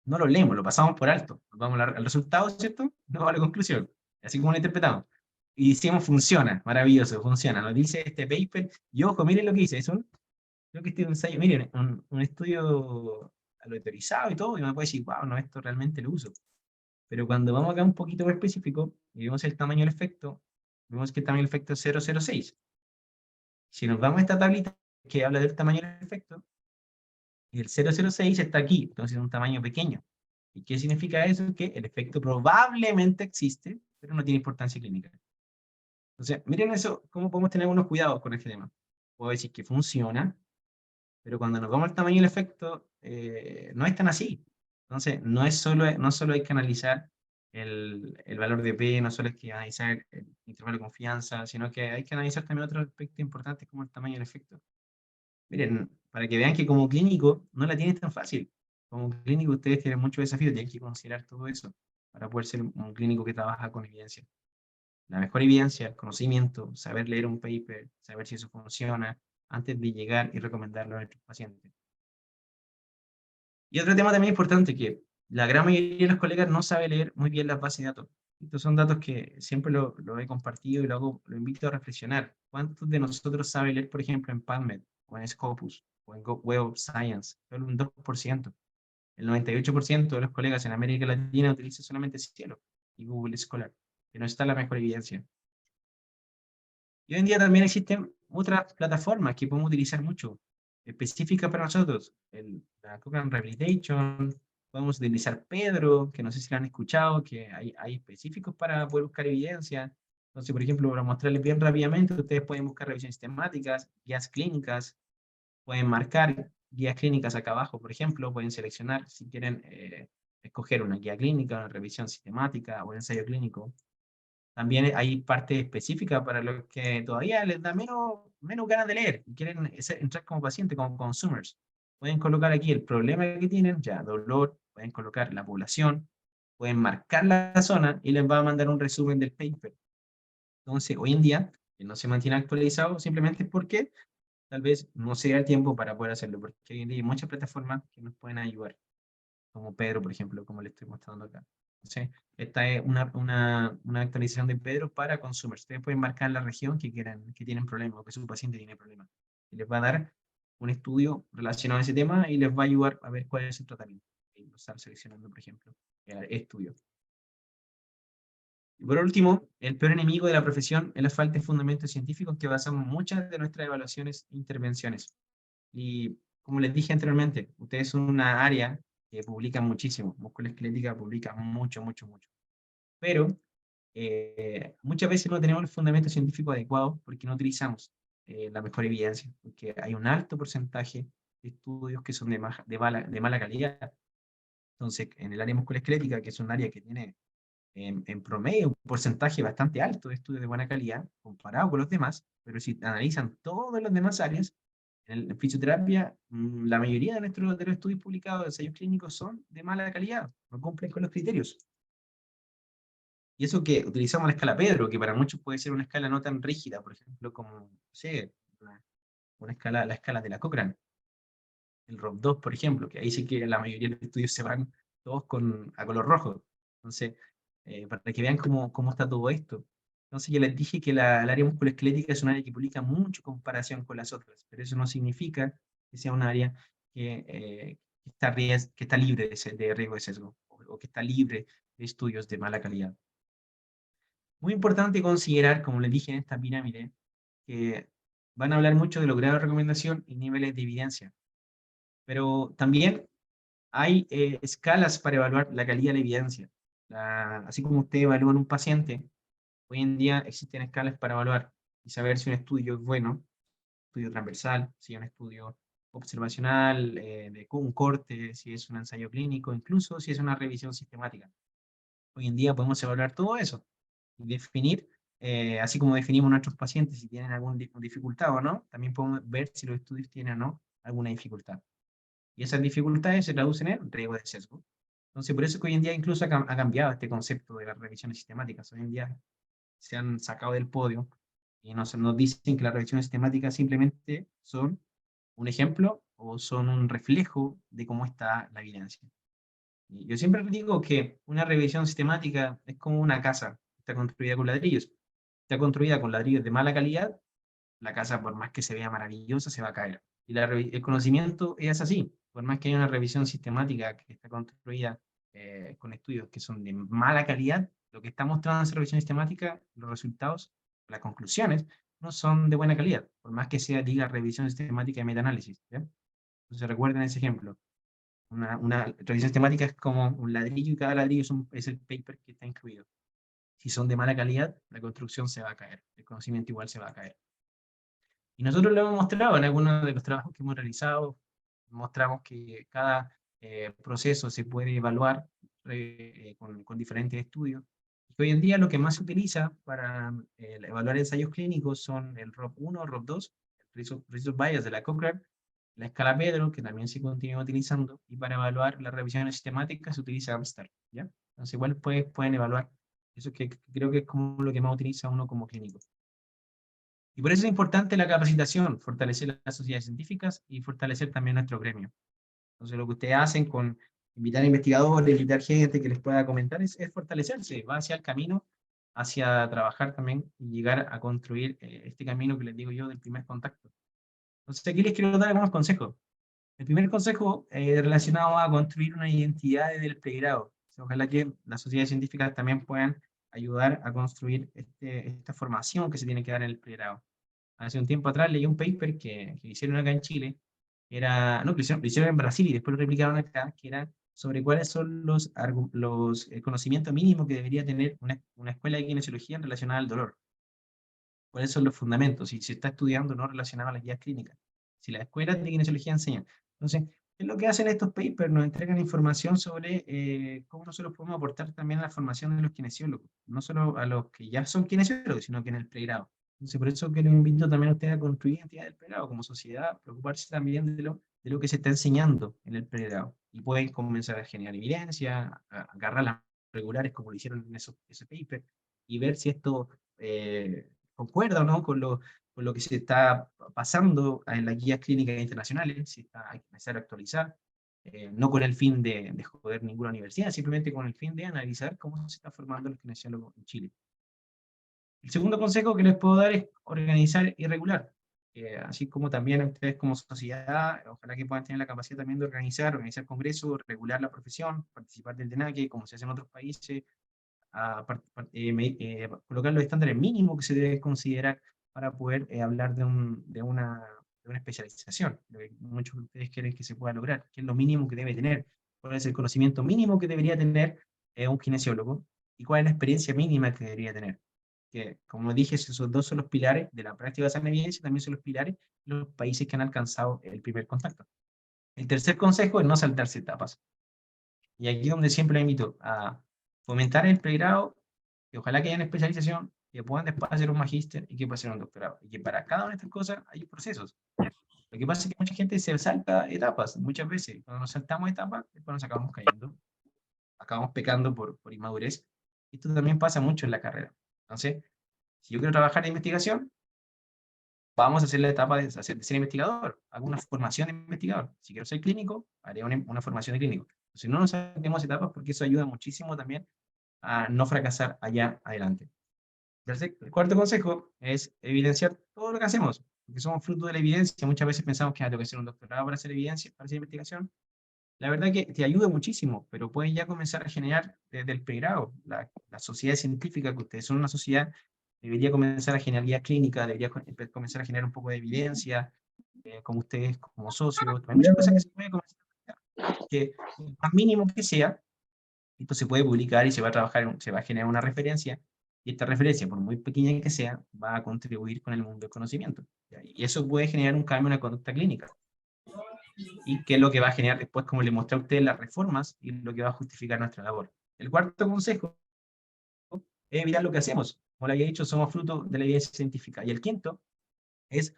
No lo leemos, lo pasamos por alto. Nos vamos al resultado, ¿cierto? No a la conclusión. Así como lo interpretamos. Y decimos, funciona, maravilloso, funciona. Nos dice este paper, y ojo, miren lo que dice, creo que este ensayo, miren, un estudio a lo autorizado y todo, y uno puede decir, wow, no, esto realmente lo uso. Pero cuando vamos acá un poquito más específico y vemos el tamaño del efecto, vemos que el tamaño del efecto es 0,06. Si nos vamos a esta tablita que habla del tamaño del efecto, y el 0,06 está aquí, entonces es un tamaño pequeño. ¿Y qué significa eso? Que el efecto probablemente existe, pero no tiene importancia clínica. Entonces, miren eso, cómo podemos tener unos cuidados con este tema. Puedo decir que funciona, pero cuando nos vamos al tamaño del efecto, no es tan así. Entonces, no solo hay que analizar el valor de P, no solo hay que analizar el intervalo de confianza, sino que hay que analizar también otros aspectos importantes como el tamaño del efecto. Miren, para que vean que como clínico no la tienen tan fácil. Como clínico ustedes tienen muchos desafíos, tienen que considerar todo eso para poder ser un clínico que trabaja con evidencia. La mejor evidencia, el conocimiento, saber leer un paper, saber si eso funciona, antes de llegar y recomendarlo a nuestros pacientes. Y otro tema también importante, que la gran mayoría de los colegas no sabe leer muy bien las bases de datos. Estos son datos que siempre lo he compartido y lo invito a reflexionar. ¿Cuántos de nosotros sabe leer, por ejemplo, en PubMed, o en Scopus, o en Web of Science? Solo un 2%. El 98% de los colegas en América Latina utiliza solamente Cielo y Google Scholar, que no está la mejor evidencia. Y hoy en día también existen otras plataformas que podemos utilizar mucho, específicas para nosotros. La Cochrane Rehabilitation, podemos utilizar Pedro, que no sé si lo han escuchado, que hay específicos para poder buscar evidencia. Entonces, por ejemplo, para mostrarles bien rápidamente, ustedes pueden buscar revisiones sistemáticas, guías clínicas, pueden marcar guías clínicas acá abajo, por ejemplo, pueden seleccionar si quieren escoger una guía clínica, una revisión sistemática o un ensayo clínico. También hay parte específica para los que todavía les da menos ganas de leer y quieren entrar como paciente, como consumers. Pueden colocar aquí el problema que tienen, ya, dolor, pueden colocar la población, pueden marcar la zona y les va a mandar un resumen del paper. Entonces, hoy en día, que no se mantiene actualizado simplemente porque tal vez no se da el tiempo para poder hacerlo, porque hoy en día hay muchas plataformas que nos pueden ayudar, como Pedro, por ejemplo, como le estoy mostrando acá. Entonces, esta es una actualización de Pedro para consumers. Ustedes pueden marcar la región que quieran, que tienen problemas o que su paciente tiene problemas. Y les va a dar un estudio relacionado a ese tema y les va a ayudar a ver cuál es el tratamiento. Y estar seleccionando, por ejemplo, el estudio. Y por último, el peor enemigo de la profesión es la falta de fundamentos científicos que basamos muchas de nuestras evaluaciones e intervenciones. Y como les dije anteriormente, ustedes son una área que publica muchísimo. Musculoesquelética publica mucho, mucho, mucho. Pero muchas veces no tenemos el fundamento científico adecuado porque no utilizamos la mejor evidencia, porque hay un alto porcentaje de estudios que son de mala calidad. Entonces, en el área musculoesquelética, que es un área que tiene en promedio un porcentaje bastante alto de estudios de buena calidad comparado con los demás, pero si analizan todas las demás áreas, en fisioterapia, la mayoría de los estudios publicados de ensayos clínicos son de mala calidad, no cumplen con los criterios. Y eso que utilizamos la escala Pedro, que para muchos puede ser una escala no tan rígida, por ejemplo, como, no sé, una escala, la escala de la Cochrane, el ROP2, por ejemplo, que ahí sí que la mayoría de los estudios se van todos a color rojo. Entonces, para que vean cómo está todo esto. Entonces, ya les dije que el área musculoesquelética es un área que publica mucho en comparación con las otras, pero eso no significa que sea un área que está libre de riesgo de sesgo o que está libre de estudios de mala calidad. Muy importante considerar, como les dije en esta pirámide, que van a hablar mucho de los grados de recomendación y niveles de evidencia, pero también hay escalas para evaluar la calidad de la evidencia. Así como usted evalúa en un paciente, hoy en día existen escalas para evaluar y saber si un estudio es bueno, estudio transversal, si es un estudio observacional, de un corte, si es un ensayo clínico, incluso si es una revisión sistemática. Hoy en día podemos evaluar todo eso y definir, así como definimos nuestros pacientes si tienen alguna dificultad o no, también podemos ver si los estudios tienen o no alguna dificultad. Y esas dificultades se traducen en riesgo de sesgo. Entonces, por eso es que hoy en día incluso ha cambiado este concepto de las revisiones sistemáticas. Hoy en día se han sacado del podio y nos dicen que las revisiones sistemáticas simplemente son un ejemplo o son un reflejo de cómo está la evidencia. Y yo siempre digo que una revisión sistemática es como una casa, está construida con ladrillos. Está construida con ladrillos de mala calidad, la casa por más que se vea maravillosa se va a caer. Y el conocimiento es así. por más que haya una revisión sistemática que está construida con estudios que son de mala calidad, lo que está mostrando en esa revisión sistemática, los resultados, las conclusiones, no son de buena calidad, por más que sea, diga, revisión sistemática y metaanálisis. ¿Ya? Entonces recuerden ese ejemplo. Una revisión sistemática es como un ladrillo y cada ladrillo es el paper que está incluido. Si son de mala calidad, la construcción se va a caer, el conocimiento igual se va a caer. Y nosotros lo hemos mostrado en algunos de los trabajos que hemos realizado, mostramos que cada proceso se puede evaluar con diferentes estudios. Y hoy en día lo que más se utiliza para evaluar ensayos clínicos son el ROP1, ROP2, el Result Bias de la Cochrane, la escala Pedro, que también se continúa utilizando, y para evaluar las revisiones sistemáticas se utiliza AMSTAR, ¿ya? Entonces igual pueden evaluar, eso que creo que es como lo que más utiliza uno como clínico. Y por eso es importante la capacitación, fortalecer las sociedades científicas y fortalecer también nuestro gremio. Entonces lo que ustedes hacen con invitar a investigadores, invitar gente que les pueda comentar es fortalecerse, va hacia el camino, hacia trabajar también y llegar a construir este camino que les digo yo del primer contacto. Entonces aquí les quiero dar algunos consejos. El primer consejo relacionado a construir una identidad desde el pregrado. Ojalá que las sociedades científicas también puedan ayudar a construir esta formación que se tiene que dar en el pregrado. Hace un tiempo atrás leí un paper que hicieron acá en Chile, no, lo hicieron en Brasil y después lo replicaron acá, que era sobre cuáles son los conocimientos mínimos que debería tener una escuela de kinesiología relacionada al dolor. ¿Cuáles son los fundamentos? Si se está estudiando no relacionado a las guías clínicas. Si las escuelas de kinesiología enseñan. Entonces, ¿qué es lo que hacen estos papers? Nos entregan información sobre cómo nosotros podemos aportar también a la formación de los kinesiólogos. No solo a los que ya son kinesiólogos, sino que en el pregrado. Entonces, por eso que les invito también a ustedes a construir identidad del pregrado como sociedad, preocuparse también de lo que se está enseñando en el pregrado. Y pueden comenzar a generar evidencia, a agarrar las regulares como lo hicieron en ese paper, y ver si esto concuerda o no con lo que se está pasando en las guías clínicas internacionales, si está necesario actualizar, no con el fin de joder ninguna universidad, simplemente con el fin de analizar cómo se está formando los kinesiólogos en Chile. El segundo consejo que les puedo dar es organizar y regular. Así como también ustedes como sociedad, ojalá que puedan tener la capacidad también de organizar congresos, regular la profesión, participar del DENAQUE, como se hace en otros países, colocar los estándares mínimos que se deben considerar para poder hablar de una especialización. Lo que muchos de ustedes quieren que se pueda lograr, que es lo mínimo que debe tener, cuál es el conocimiento mínimo que debería tener un kinesiólogo y cuál es la experiencia mínima que debería tener. Que, como dije, esos dos son los pilares de la práctica de sana evidencia, también son los pilares de los países que han alcanzado el primer contacto. El tercer consejo es no saltarse etapas. Y aquí es donde siempre les invito a fomentar el pregrado, y ojalá que haya una especialización, que puedan después hacer un magíster y que puedan hacer un doctorado. Y que para cada una de estas cosas hay procesos. Lo que pasa es que mucha gente se salta etapas, muchas veces. Cuando nos saltamos etapas, después nos acabamos cayendo, acabamos pecando por inmadurez. Esto también pasa mucho en la carrera. Entonces, si yo quiero trabajar en investigación, vamos a hacer la etapa de ser investigador, hago una formación de investigador. Si quiero ser clínico, haré una formación de clínico. Si no nos saltemos etapas, porque eso ayuda muchísimo también a no fracasar allá adelante. El cuarto consejo es evidenciar todo lo que hacemos, porque somos fruto de la evidencia. Muchas veces pensamos que tengo que hacer un doctorado para hacer evidencia, para hacer investigación. La verdad que te ayuda muchísimo, pero pueden ya comenzar a generar desde el pregrado. La sociedad científica, que ustedes son una sociedad, debería comenzar a generar guías clínicas, debería comenzar a generar un poco de evidencia, como ustedes, como socios. Hay muchas cosas que se pueden comenzar a hacer, que más mínimo que sea, esto se puede publicar y se va a trabajar, se va a generar una referencia, y esta referencia, por muy pequeña que sea, va a contribuir con el mundo del conocimiento. Y eso puede generar un cambio en la conducta clínica. Y qué es lo que va a generar después, como le mostré a ustedes, las reformas y lo que va a justificar nuestra labor. El cuarto consejo es mirar lo que hacemos. Como le había dicho, somos fruto de la evidencia científica. Y el quinto es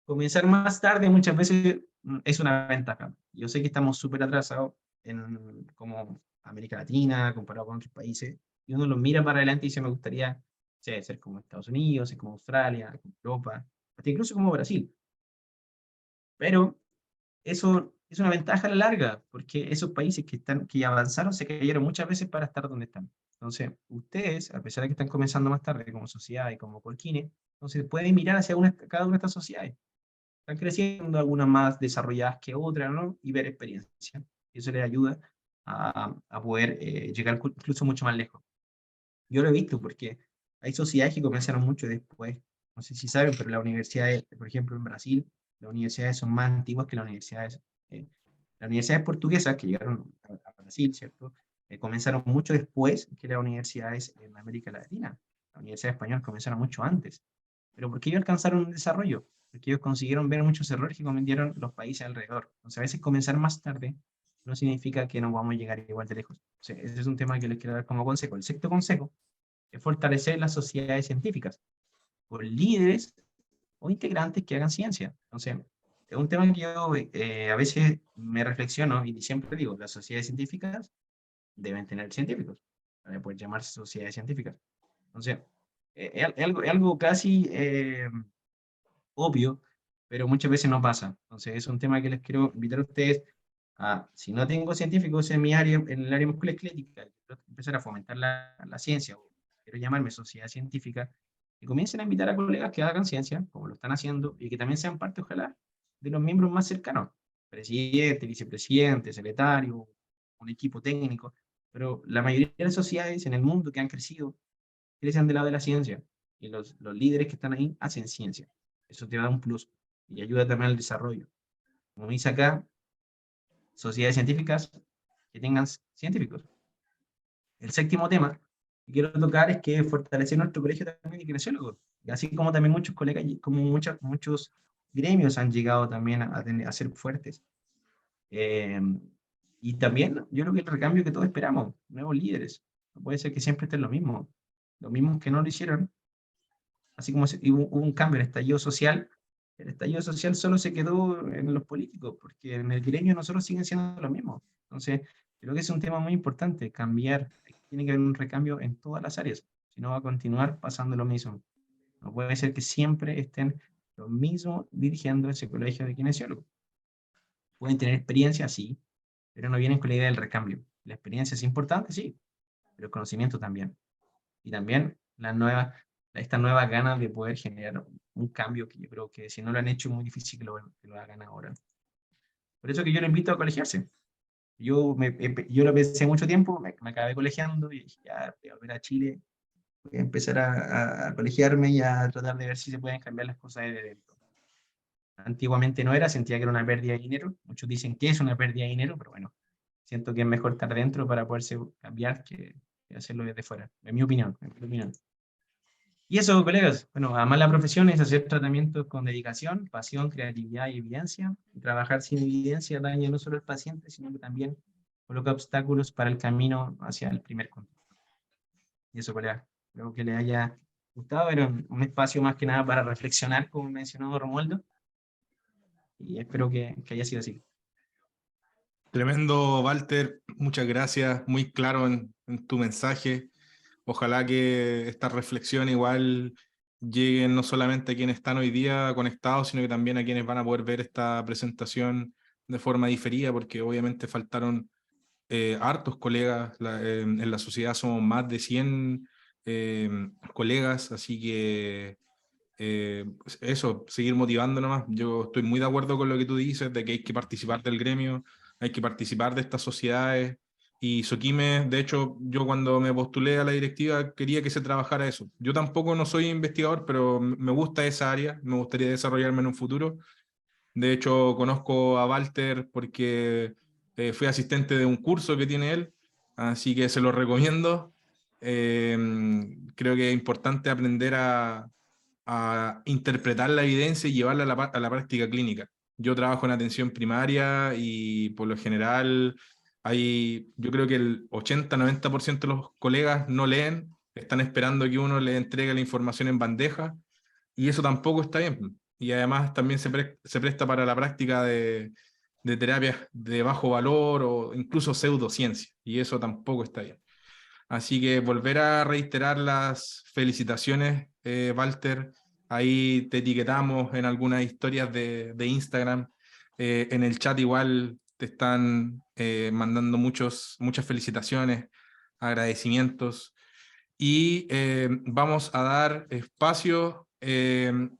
comenzar más tarde, muchas veces es una ventaja. Yo sé que estamos súper atrasados como América Latina, comparado con otros países, y uno los mira para adelante y dice, me gustaría ser como Estados Unidos, ser como Australia, como Europa, hasta incluso como Brasil. Pero eso es una ventaja a la larga, porque esos países que ya avanzaron se cayeron muchas veces para estar donde están. Entonces, ustedes, a pesar de que están comenzando más tarde como sociedad y como Colquines, entonces pueden mirar hacia cada una de estas sociedades están creciendo, algunas más desarrolladas que otras, ¿no? Y ver experiencia. Y eso les ayuda a poder llegar incluso mucho más lejos. Yo lo he visto porque hay sociedades que comenzaron mucho después. No sé si saben, pero las universidades, por ejemplo, en Brasil, las universidades son más antiguas que eh, las universidades portuguesas que llegaron a Brasil, ¿cierto? Comenzaron mucho después que las universidades en América Latina. Las universidades españolas comenzaron mucho antes. Pero porque ellos alcanzaron un desarrollo, porque ellos consiguieron ver muchos errores que cometieron los países alrededor. Entonces, a veces comenzar más tarde no significa que no vamos a llegar igual de lejos. O sea, ese es un tema que les quiero dar como consejo. El sexto consejo es fortalecer las sociedades científicas por líderes o integrantes que hagan ciencia. Entonces, es un tema que yo a veces me reflexiono y siempre digo, las sociedades científicas deben tener científicos, para poder llamarse sociedades científicas. Entonces, es algo casi obvio, pero muchas veces no pasa. Entonces, es un tema que les quiero invitar a ustedes a, si no tengo científicos en mi área, en el área musculoesquelética, quiero empezar a fomentar la ciencia, o quiero llamarme sociedad científica, y comiencen a invitar a colegas que hagan ciencia, como lo están haciendo, y que también sean parte, ojalá, de los miembros más cercanos, presidente, vicepresidente, secretario, un equipo técnico, pero la mayoría de las sociedades en el mundo que han crecido, crecen del lado de la ciencia, y los líderes que están ahí hacen ciencia. Eso te da un plus, y ayuda también al desarrollo. Como dice acá, sociedades científicas que tengan científicos. El séptimo tema que quiero tocar es que fortalecer nuestro colegio también de kinesiólogos, y así como también muchos colegas, como muchos gremios han llegado también a ser fuertes. Eh, y también yo creo que el recambio que todos esperamos, nuevos líderes, no puede ser que siempre estén los mismos que no lo hicieron, así como hubo un cambio, el estallido social solo se quedó en los políticos, porque en el gremio nosotros siguen siendo los mismos. Entonces, creo que es un tema muy importante, cambiar, tiene que haber un recambio en todas las áreas, si no va a continuar pasando lo mismo. No puede ser que siempre estén los mismos dirigiendo ese colegio de kinesiólogos. Pueden tener experiencia, sí, pero no vienen con la idea del recambio. La experiencia es importante, sí, pero el conocimiento también. Y también esta nueva ganas de poder generar un cambio que yo creo que si no lo han hecho es muy difícil que lo hagan ahora. Por eso que yo lo invito a colegiarse. Yo lo pensé mucho tiempo, me acabé colegiando y dije, ya, voy a volver a Chile, voy a empezar a colegiarme y a tratar de ver si se pueden cambiar las cosas de dentro. Antiguamente no era, sentía que era una pérdida de dinero. Muchos dicen que es una pérdida de dinero, pero bueno, siento que es mejor estar dentro para poderse cambiar que hacerlo desde fuera, en mi opinión, en mi opinión. Y eso, colegas, bueno, además la profesión es hacer tratamientos con dedicación, pasión, creatividad y evidencia. Y trabajar sin evidencia daña no solo al paciente, sino que también coloca obstáculos para el camino hacia el primer contacto. Y eso, colegas, espero que les haya gustado. Era un espacio más que nada para reflexionar, como mencionó Romualdo, y espero que haya sido así. Tremendo, Walter, muchas gracias, muy claro en tu mensaje. Ojalá que esta reflexión igual lleguen no solamente a quienes están hoy día conectados, sino que también a quienes van a poder ver esta presentación de forma diferida, porque obviamente faltaron hartos colegas. En la sociedad somos más de 100 colegas, así que eso, seguir motivando nomás. Yo estoy muy de acuerdo con lo que tú dices, de que hay que participar del gremio, hay que participar de estas sociedades. Y Soquime, de hecho, yo cuando me postulé a la directiva quería que se trabajara eso. Yo tampoco no soy investigador, pero me gusta esa área, me gustaría desarrollarme en un futuro. De hecho, conozco a Walter porque fui asistente de un curso que tiene él, así que se lo recomiendo. Eh, Creo que es importante aprender a interpretar la evidencia y llevarla a la práctica clínica. Yo trabajo en atención primaria y por lo general yo creo que el 80-90% de los colegas no leen, están esperando que uno les entregue la información en bandeja y eso tampoco está bien. Y además también se presta para la práctica de terapias de bajo valor o incluso pseudociencia y eso tampoco está bien. Así que volver a reiterar las felicitaciones, Walter. Ahí te etiquetamos en algunas historias de Instagram. En el chat igual te están mandando muchas felicitaciones, agradecimientos. Y vamos a dar espacio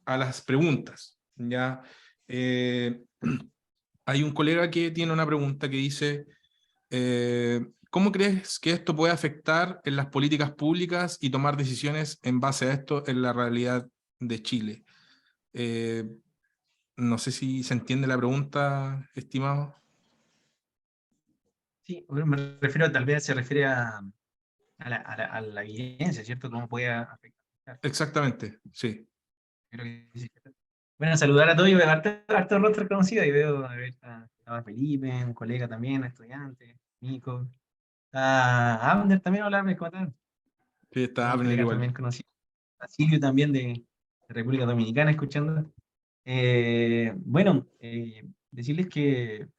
a las preguntas, ¿ya? Hay un colega que tiene una pregunta que dice, ¿cómo crees que esto puede afectar en las políticas públicas y tomar decisiones en base a esto en la realidad de Chile? No sé si se entiende la pregunta, estimado. Sí, bueno, me refiero, tal vez se refiere a la evidencia, ¿cierto? ¿Cómo puede afectar? Exactamente, sí. Creo que sí. Bueno, saludar a todos, y veo harto rostro conocido, y veo, a ver, estaba Felipe, un colega también, estudiante, Nico, está Abner también, hola, me contaron, Sí, está un Abner colega igual. también conocido, a Silvio también de República Dominicana escuchando. Bueno, decirles que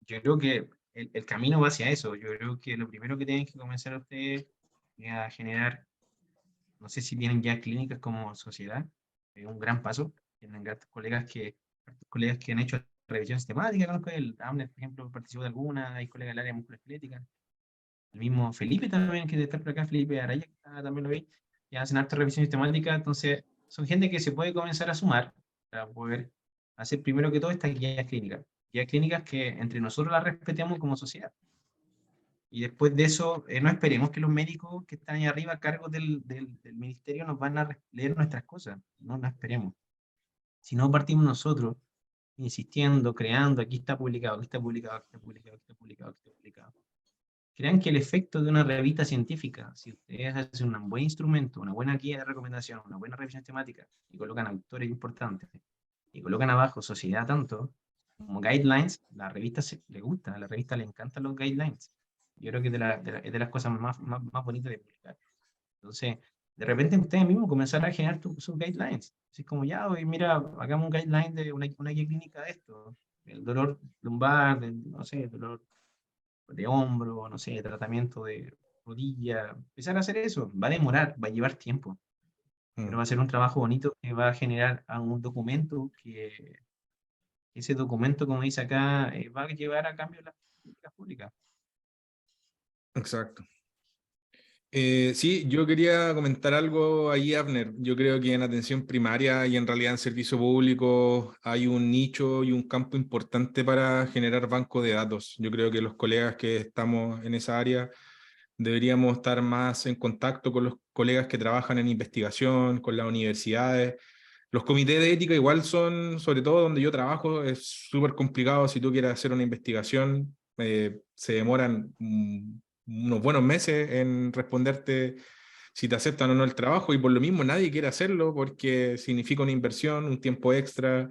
yo creo que el camino va hacia eso. Yo creo que lo primero que tienen que comenzar ustedes es a generar, no sé si tienen ya clínicas como sociedad, es un gran paso. Tienen hartos colegas que han hecho revisión sistemática, conozco el Amner, por ejemplo, participó de alguna, hay colegas del área musculoesquelética, el mismo Felipe también, que está por acá, Felipe Araya, que también lo vi, y hacen harta revisión sistemática, entonces son gente que se puede comenzar a sumar para poder hacer primero que todo estas guías clínicas que entre nosotros las respetemos como sociedad. Y después de eso, no esperemos que los médicos que están ahí arriba a cargo del ministerio nos van a leer nuestras cosas. No, no esperemos. Si no partimos nosotros, insistiendo, creando, aquí está publicado, aquí está publicado, aquí está publicado, aquí está publicado, aquí está publicado. Crean que el efecto de una revista científica, si ustedes hacen un buen instrumento, una buena guía de recomendación, una buena revisión temática, y colocan autores importantes, y colocan abajo sociedad tanto, como guidelines, la revista le gusta, a la revista le encantan los guidelines. Yo creo que es de las cosas más bonitas de publicar. Entonces, de repente ustedes mismos comenzarán a generar sus guidelines. Así como, ya, oye, mira, hagamos un guideline de una guía clínica de esto. El dolor lumbar, no sé, el dolor de hombro, no sé, tratamiento de rodilla. Empezar a hacer eso. Va a demorar, va a llevar tiempo, pero Mm, va a ser un trabajo bonito que va a generar a un documento que ese documento, como dice acá, va a llevar a cambio las políticas públicas. exacto. Sí, yo quería comentar algo ahí, Abner. Yo creo que en atención primaria y en realidad en servicio público hay un nicho y un campo importante para generar bancos de datos. Yo creo que los colegas que estamos en esa área deberíamos estar más en contacto con los colegas que trabajan en investigación, con las universidades. Los comités de ética igual son, sobre todo donde yo trabajo, es súper complicado si tú quieres hacer una investigación, se demoran unos buenos meses en responderte si te aceptan o no el trabajo y por lo mismo nadie quiere hacerlo porque significa una inversión, un tiempo extra,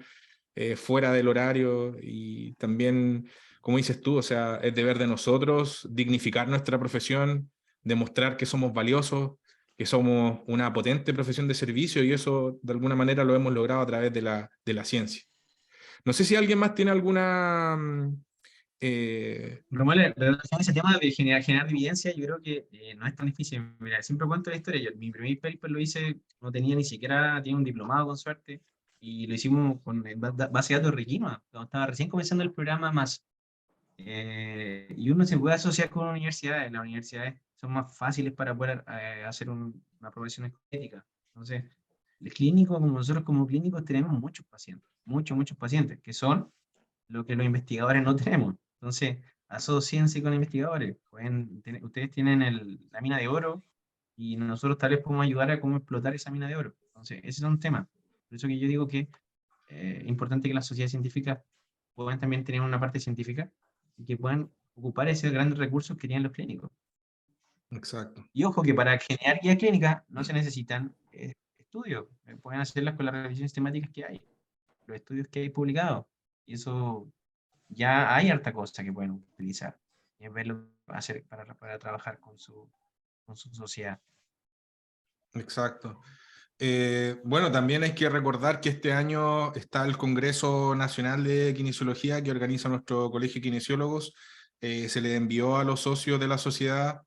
fuera del horario y también, como dices tú, o sea, es deber de nosotros dignificar nuestra profesión, demostrar que somos valiosos, que somos una potente profesión de servicio y eso de alguna manera lo hemos logrado a través de la ciencia. No sé si alguien más tiene alguna... Romuald, en relación a ese tema de generar evidencia, yo creo que no es tan difícil. Mira, siempre cuento la historia. Yo, mi primer paper lo hice, no tenía ni siquiera, tenía un diplomado con suerte, y lo hicimos con base de datos Requinoa, cuando estaba recién comenzando el programa más. Y uno se puede asociar con universidades. Las universidades son más fáciles para poder hacer una aprobación ética. Entonces, el clínico, como nosotros como clínicos, tenemos muchos pacientes, muchos pacientes, que son lo que los investigadores no tenemos. Entonces, asociense con investigadores. Ustedes tienen la mina de oro y nosotros tal vez podemos ayudar a cómo explotar esa mina de oro. Entonces, ese es un tema. Por eso que yo digo que es importante que las sociedades científicas puedan también tener una parte científica y que puedan ocupar esos grandes recursos que tienen los clínicos. Exacto. Y ojo que para generar guías clínicas no se necesitan estudios, pueden hacerlas con las revisiones temáticas que hay, los estudios que hay publicados. Y eso ya hay harta cosa que pueden utilizar. Y es verlo hacer para trabajar con su sociedad. Exacto. Bueno, también hay que recordar que este año está el Congreso Nacional de Kinesiología que organiza nuestro Colegio de Kinesiólogos. Se le envió a los socios de la sociedad,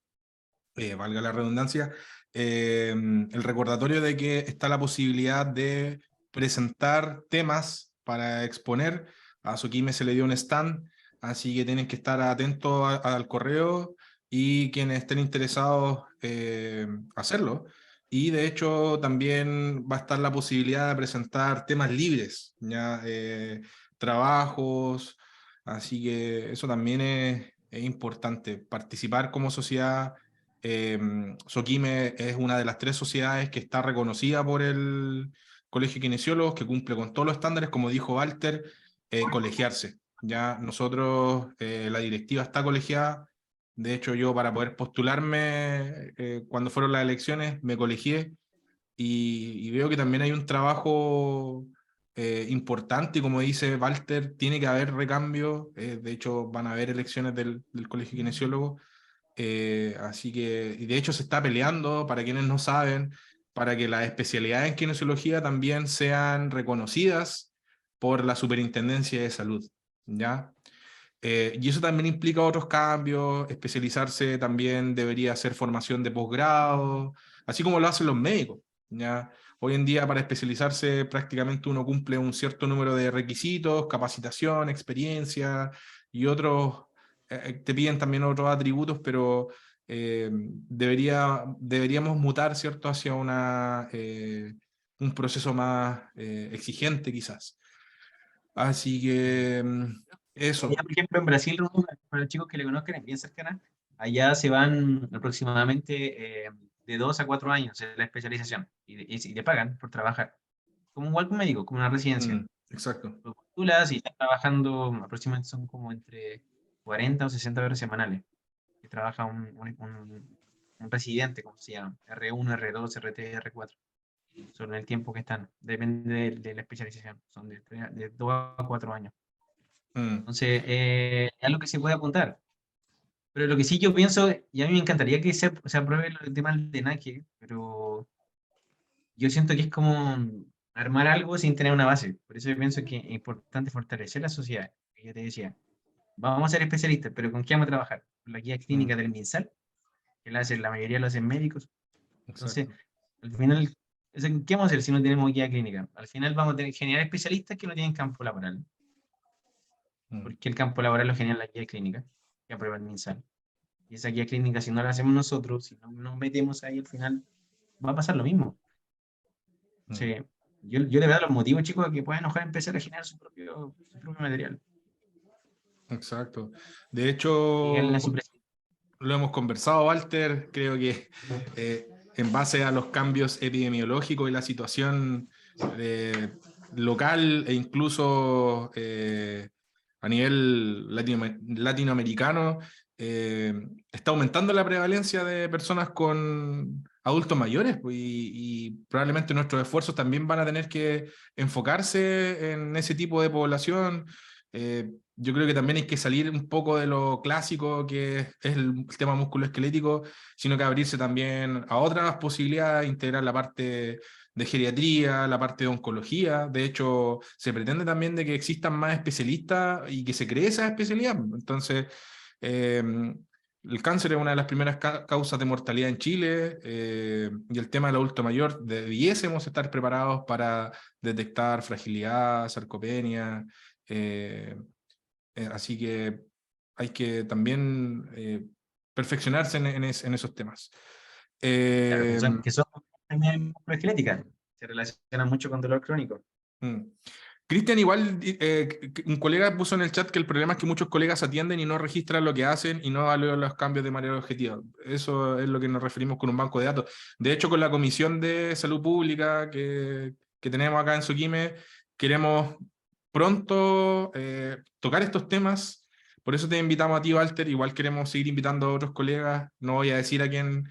valga la redundancia, el recordatorio de que está la posibilidad de presentar temas para exponer. A Sokime se le dio un stand, así que tienen que estar atentos al correo y quienes estén interesados hacerlo. y de hecho también va a estar la posibilidad de presentar temas libres, ya trabajos, así que eso también es importante, participar como sociedad. Soquime es una de las 3 sociedades que está reconocida por el Colegio de Kinesiólogos, que cumple con todos los estándares, como dijo Walter, colegiarse. Ya nosotros, la directiva está colegiada. De hecho, yo para poder postularme, cuando fueron las elecciones, me colegié y veo que también hay un trabajo importante, y como dice Walter, tiene que haber recambio. De hecho, van a haber elecciones del Colegio de Kinesiólogos. Así que, y de hecho se está peleando, para quienes no saben, para que las especialidades en kinesiología también sean reconocidas por la Superintendencia de Salud, ¿ya? Y eso también implica otros cambios, especializarse también debería ser formación de posgrado, así como lo hacen los médicos, ¿ya? Hoy en día para especializarse prácticamente uno cumple un cierto número de requisitos, capacitación, experiencia y otros, te piden también otros atributos, pero deberíamos mutar, ¿cierto?, hacia un proceso más exigente quizás. Así que Allá, eso. por ejemplo, en Brasil, para los chicos que le conozcan, es bien cercana, allá se van aproximadamente de 2 a 4 años en la especialización y le pagan por trabajar, como igual que un médico, como una residencia. Exacto. Lo postulas y estás trabajando, aproximadamente son como entre 40 o 60 horas semanales, que trabaja un residente, como se llama, R1, R2, R3, R4, son el tiempo que están, depende de la especialización, son de 2 a 4 años. Mm, Entonces, es algo que se puede apuntar. Pero lo que sí yo pienso, y a mí me encantaría que se apruebe el tema del DENAQUE, pero yo siento que es como armar algo sin tener una base. Por eso yo pienso que es importante fortalecer la sociedad. Que yo te decía, vamos a ser especialistas, pero ¿con qué vamos a trabajar? Con la guía clínica mm, del MinSal, que la mayoría lo hacen médicos. Entonces, exacto. al final, ¿qué vamos a hacer si no tenemos guía clínica? Al final vamos a tener que generar especialistas que no tienen campo laboral, Mm, porque el campo laboral lo genera la guía clínica, que aprueba el MinSal. Y esa guía clínica, si no la hacemos nosotros, si no nos metemos ahí al final, va a pasar lo mismo. mm, Sí, yo le veo los motivos, chicos, a que puedan ojalá empezar a generar su propio material. exacto. De Díganle hecho, a su presidente. lo hemos conversado, Walter. Creo que en base a los cambios epidemiológicos y la situación eh, local e incluso a nivel latinoamericano, eh, está aumentando la prevalencia de personas con adultos mayores, pues, y probablemente nuestros esfuerzos también van a tener que enfocarse en ese tipo de población. Yo creo que también hay que salir un poco de lo clásico que es el tema musculoesquelético, sino que abrirse también a otras posibilidades, integrar la parte de geriatría, la parte de oncología. De hecho, se pretende también de que existan más especialistas y que se cree esa especialidad. Entonces, eh, el cáncer es una de las primeras causas de mortalidad en Chile, y el tema del adulto mayor, debiésemos estar preparados para detectar fragilidad, sarcopenia. eh, Así que hay que también perfeccionarse en esos temas. Claro, Eh, que son enfermedades musculoesqueléticas. Se relacionan mucho con dolor crónico. mm. Cristian, igual un colega puso en el chat que el problema es que muchos colegas atienden y no registran lo que hacen y no evalúan los cambios de manera objetiva. Eso es lo que nos referimos con un banco de datos. De hecho, con la Comisión de Salud Pública que tenemos acá en Soquime, queremos pronto tocar estos temas. Por eso te invitamos a ti, Walter. Igual queremos seguir invitando a otros colegas. No voy a decir a quién,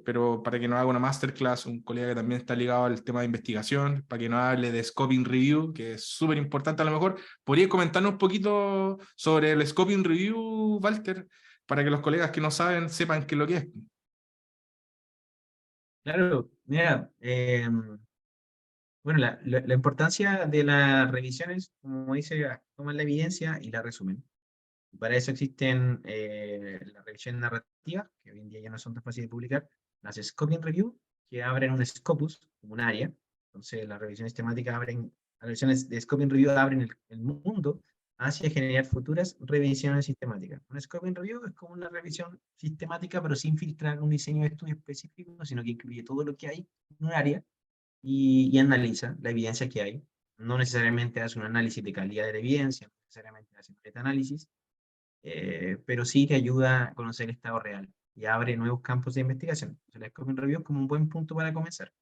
pero para que nos haga una masterclass, un colega que también está ligado al tema de investigación, para que nos hable de Scoping Review, que es súper importante a lo mejor. ¿Podrías comentarnos un poquito sobre el Scoping Review, Walter, para que los colegas que no saben sepan qué es lo que es? Claro, mira, bueno, la importancia de las revisiones, como dice, toman la evidencia y la resumen. Para eso existen las revisiones narrativas, que hoy en día ya no son tan fáciles de publicar, las Scoping Review, que abren un Scopus, como un área. Entonces, las revisiones temáticas abren, las revisiones de Scoping Review abren el mundo hacia generar futuras revisiones sistemáticas. Un scoping review es como una revisión sistemática, pero sin filtrar un diseño de estudio específico, sino que incluye todo lo que hay en un área y analiza la evidencia que hay. No necesariamente hace un análisis de calidad de la evidencia, no necesariamente hace un metaanálisis, pero sí te ayuda a conocer el estado real y abre nuevos campos de investigación. Entonces, la Scoping Review es como un buen punto para comenzar.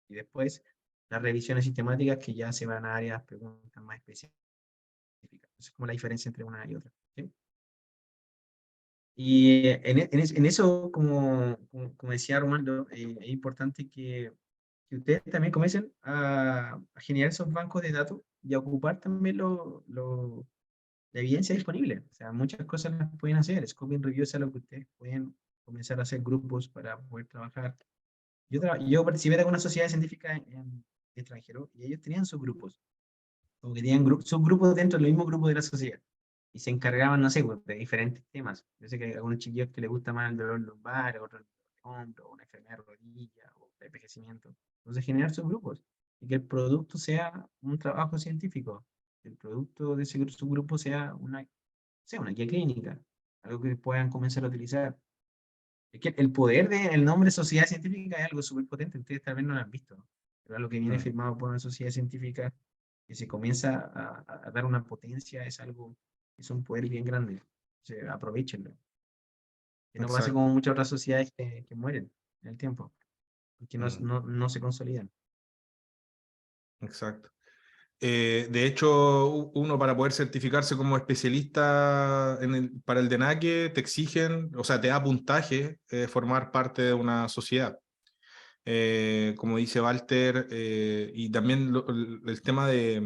Y después, las revisiones sistemáticas que ya se van a áreas, preguntas más específicas. Esa es como la diferencia entre una y otra. ¿Sí? Y en eso, como decía Romualdo, es importante que ustedes también comiencen a generar esos bancos de datos y a ocupar también la evidencia disponible. O sea, muchas cosas las pueden hacer. Scoping Review es algo que ustedes pueden comenzar a hacer grupos para poder trabajar. Yo participé de algunas sociedades científicas en extranjero y ellos tenían sus grupos, como que tenían subgrupos dentro del mismo grupo de la sociedad. Y se encargaban, no sé, pues, de diferentes temas. Yo sé que hay algunos chiquillos que les gusta más el dolor lumbar, otros el dolor de hombro, una enfermedad de rodilla o de envejecimiento. Entonces, generar subgrupos y que el producto sea un trabajo científico. Que el producto de ese subgrupo sea una guía clínica, algo que puedan comenzar a utilizar. Es que el poder del nombre sociedad científica es algo súper potente, ustedes tal vez no lo han visto, ¿no? Pero lo que viene Mm, firmado por una sociedad científica que se comienza a dar una potencia es algo, es un poder bien grande. O sea, aprovechenlo. Que no pase como exacto, muchas otras sociedades que mueren en el tiempo, porque mm, no se consolidan. exacto. De hecho, uno para poder certificarse como especialista para el DENAQUE te exigen, o sea, te da puntaje formar parte de una sociedad. Como dice Walter, y también el tema de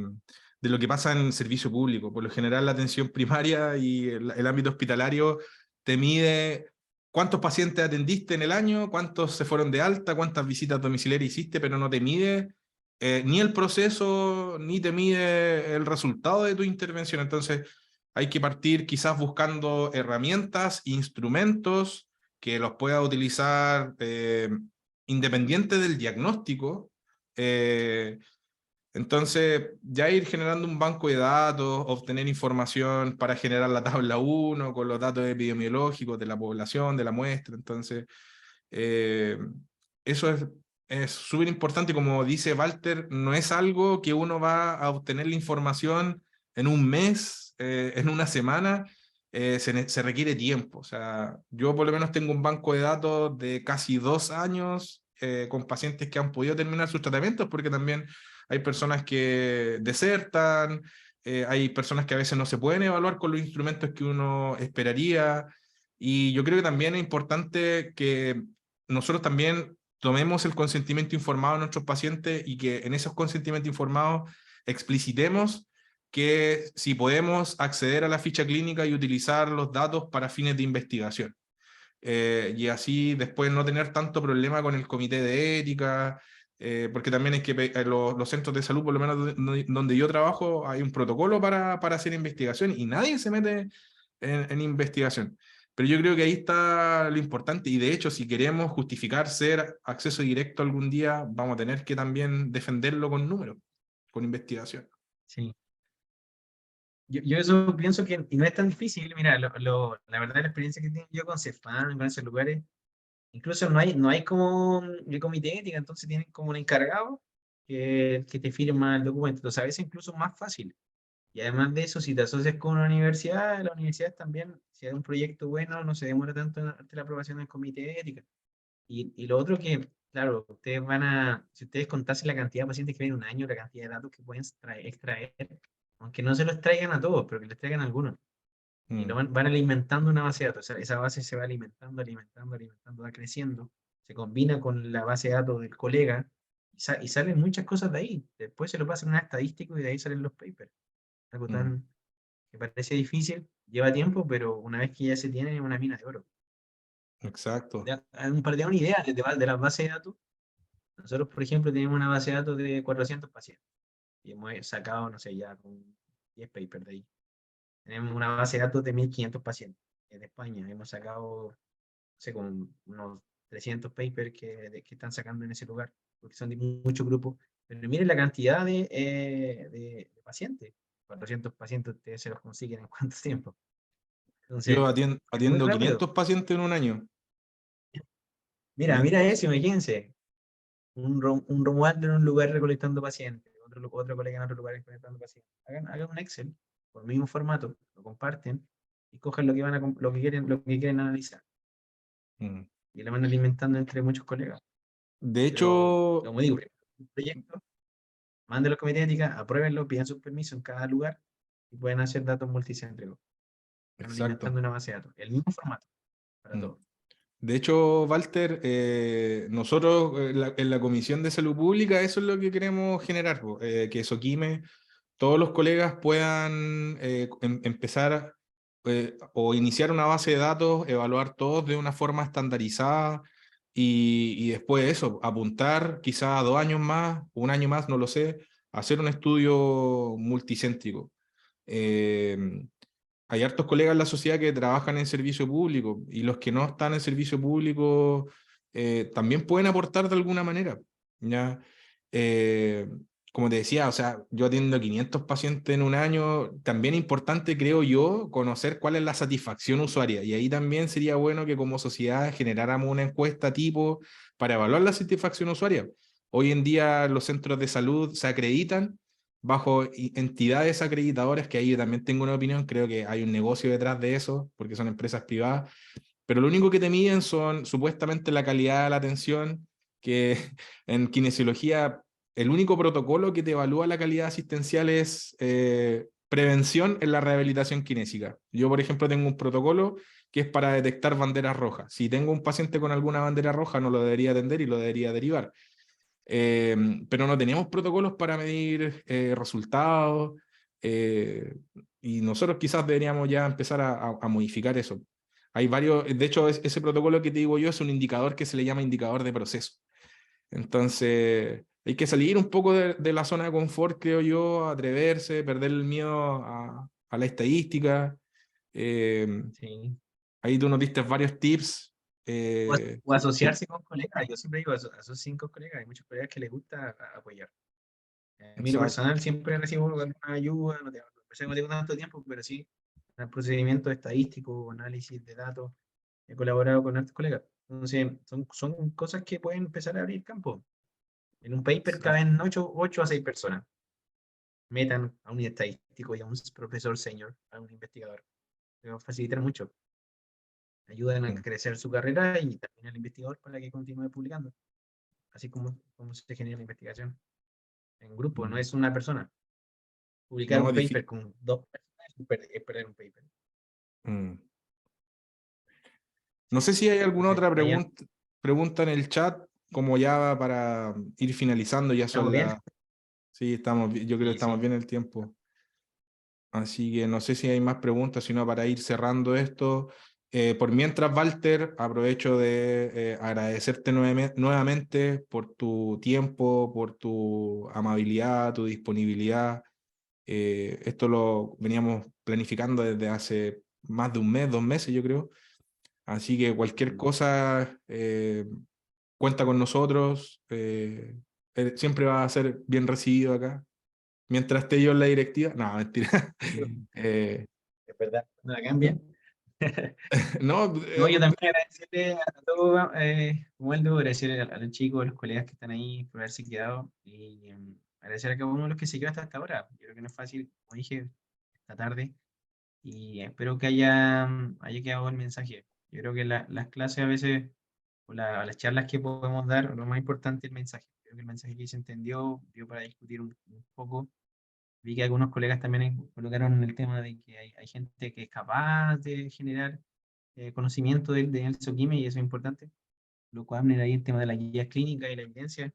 lo que pasa en servicio público. Por lo general, la atención primaria y el ámbito hospitalario te mide cuántos pacientes atendiste en el año, cuántos se fueron de alta, cuántas visitas domiciliarias hiciste, pero no te mide ni el proceso, ni te mide el resultado de tu intervención. Entonces, hay que partir quizás buscando herramientas, instrumentos que los pueda utilizar independiente del diagnóstico. eh, entonces, ya ir generando un banco de datos, obtener información para generar la tabla 1 con los datos epidemiológicos de la población, de la muestra. Entonces, eh, eso es súper importante. Como dice Walter, no es algo que uno va a obtener la información en un mes, en una semana. Se requiere tiempo. O sea, yo por lo menos tengo un banco de datos de casi 2 años con pacientes que han podido terminar sus tratamientos, porque también hay personas que desertan, hay personas que a veces no se pueden evaluar con los instrumentos que uno esperaría. Y yo creo que también es importante que nosotros también tomemos el consentimiento informado de nuestros pacientes y que en esos consentimientos informados explicitemos que si podemos acceder a la ficha clínica y utilizar los datos para fines de investigación. Y así después no tener tanto problema con el comité de ética, porque también es que los centros de salud, por lo menos donde yo trabajo, hay un protocolo para hacer investigación y nadie se mete en investigación. Pero yo creo que ahí está lo importante y de hecho si queremos justificar ser acceso directo algún día, vamos a tener que también defenderlo con números, con investigación. Sí. Yo eso pienso que y no es tan difícil. Mira, la verdad, la experiencia que tengo yo con Cefam, con esos lugares, incluso no hay como el comité de ética, entonces tienen como un encargado que te firma el documento. Entonces, a veces incluso más fácil. Y además de eso, si te asocias con una universidad, la universidad también, si hay un proyecto bueno, no se demora tanto ante la aprobación del comité de ética. Y lo otro que, claro, si ustedes contasen la cantidad de pacientes que ven en un año, la cantidad de datos que pueden extraer, aunque no se los traigan a todos, pero que les traigan a algunos. Y Mm, van alimentando una base de datos. Esa base se va alimentando, va creciendo. Se combina con la base de datos del colega y salen muchas cosas de ahí. Después se lo pasan a un estadístico y de ahí salen los papers. Algo mm, tan que parece difícil, lleva tiempo, pero una vez que ya se tiene, es una mina de oro. exacto. Para tener una idea de las bases de datos, nosotros, por ejemplo, tenemos una base de datos de 400 pacientes y hemos sacado, no sé, ya con 10 papers de ahí. Tenemos una base de datos de 1500 pacientes en España. Hemos sacado, no sé, con unos 300 papers que están sacando en ese lugar, porque son de muchos grupos. Pero miren la cantidad de pacientes. 400 pacientes ustedes se los consiguen en cuánto tiempo. Yo Entonces, es muy atiendo rápido. 500 pacientes en un año. Mira, mira eso, imagínense. Un Romualdo en un lugar recolectando pacientes, otro colega en otro lugar recolectando pacientes. Hagan un Excel por el mismo formato, lo comparten y cojan lo que lo que quieren analizar. Mm. Y lo van alimentando entre muchos colegas. De Pero, hecho, como digo, un proyecto, mándenlo al comité de ética, apruébenlo, pidan sus permisos en cada lugar y pueden hacer datos multicéntricos. Están exacto. alimentando una base de datos. El mismo formato para Mm. todos. De hecho, Walter, nosotros en la Comisión de Salud Pública eso es lo que queremos generar, po, que Soquime, todos los colegas puedan empezar o iniciar una base de datos, evaluar todos de una forma estandarizada y después eso, apuntar quizá 2 años más, un año más, no lo sé, hacer un estudio multicéntrico. Eh, Hay hartos colegas en la sociedad que trabajan en servicio público y los que no están en servicio público también pueden aportar de alguna manera, ¿ya? Eh, Como te decía, o sea, yo atiendo 500 pacientes en un año, también es importante, creo yo, conocer cuál es la satisfacción usuaria y ahí también sería bueno que como sociedad generáramos una encuesta tipo para evaluar la satisfacción usuaria. Hoy en día los centros de salud se acreditan bajo entidades acreditadoras, que ahí también tengo una opinión, creo que hay un negocio detrás de eso, porque son empresas privadas, pero lo único que te miden son supuestamente la calidad de la atención, que en kinesiología el único protocolo que te evalúa la calidad asistencial es prevención en la rehabilitación kinésica. Yo, por ejemplo, tengo un protocolo que es para detectar banderas rojas. Si tengo un paciente con alguna bandera roja, no lo debería atender y lo debería derivar. Eh, pero no tenemos protocolos para medir resultados eh, y nosotros quizás deberíamos ya empezar a modificar eso. Hay varios, de hecho ese protocolo que te digo yo es un indicador que se le llama indicador de proceso. Entonces hay que salir un poco de la zona de confort, creo yo, atreverse, perder el miedo a la estadística. Eh, Sí. Ahí tú nos diste varios tips. O, Eh, o asociarse con colegas. Yo siempre digo, a esos 5 colegas, hay muchos colegas que les gusta apoyar. A mí lo exacto. personal siempre recibo alguna ayuda, no tengo tanto tiempo, pero sí, en el procedimiento estadístico, análisis de datos, he colaborado con otros colegas. Entonces, son cosas que pueden empezar a abrir campo. En un paper Exacto. caben 8 a 6 personas. Metan a un estadístico y a un profesor senior, a un investigador. Le va a facilitar mucho. Ayudan a Mm, crecer su carrera y también al investigador para que continúe publicando. Así como se genera la investigación. En grupo, no mm. es una persona. Publicar No, un paper con 2 personas es perder un paper. mm. No Sí. sé si hay alguna Entonces, otra vayan, pregunta en el chat, como ya para ir finalizando, ya estamos son bien. las... Sí, estamos, yo creo que Sí, estamos sí. bien el tiempo. Así que no sé si hay más preguntas, sino para ir cerrando esto. Por mientras, Walter, aprovecho de agradecerte nuevamente por tu tiempo, por tu amabilidad, tu disponibilidad. Esto lo veníamos planificando desde hace más de un mes, 2 meses, yo creo. Así que cualquier Mm. cosa, cuenta con nosotros. Siempre va a ser bien recibido acá. Mientras esté yo en la directiva. No, mentira. Eh, Es verdad, no la cambian. no, No, yo también agradecerle a todos, Waldo, agradecerle a los chicos, a los colegas que están ahí por haberse quedado y agradecer a cada uno de los que se quedó hasta ahora. Yo creo que no es fácil, como dije, esta tarde y espero que haya quedado el mensaje. Yo creo que las clases a veces, o las charlas que podemos dar, lo más importante es el mensaje. Creo que el mensaje que se entendió, dio para discutir un poco. Vi que algunos colegas también colocaron el tema de que hay gente que es capaz de generar conocimiento de Elsoquime y eso es importante. Lo cual ahí el tema de la guía clínica y la evidencia.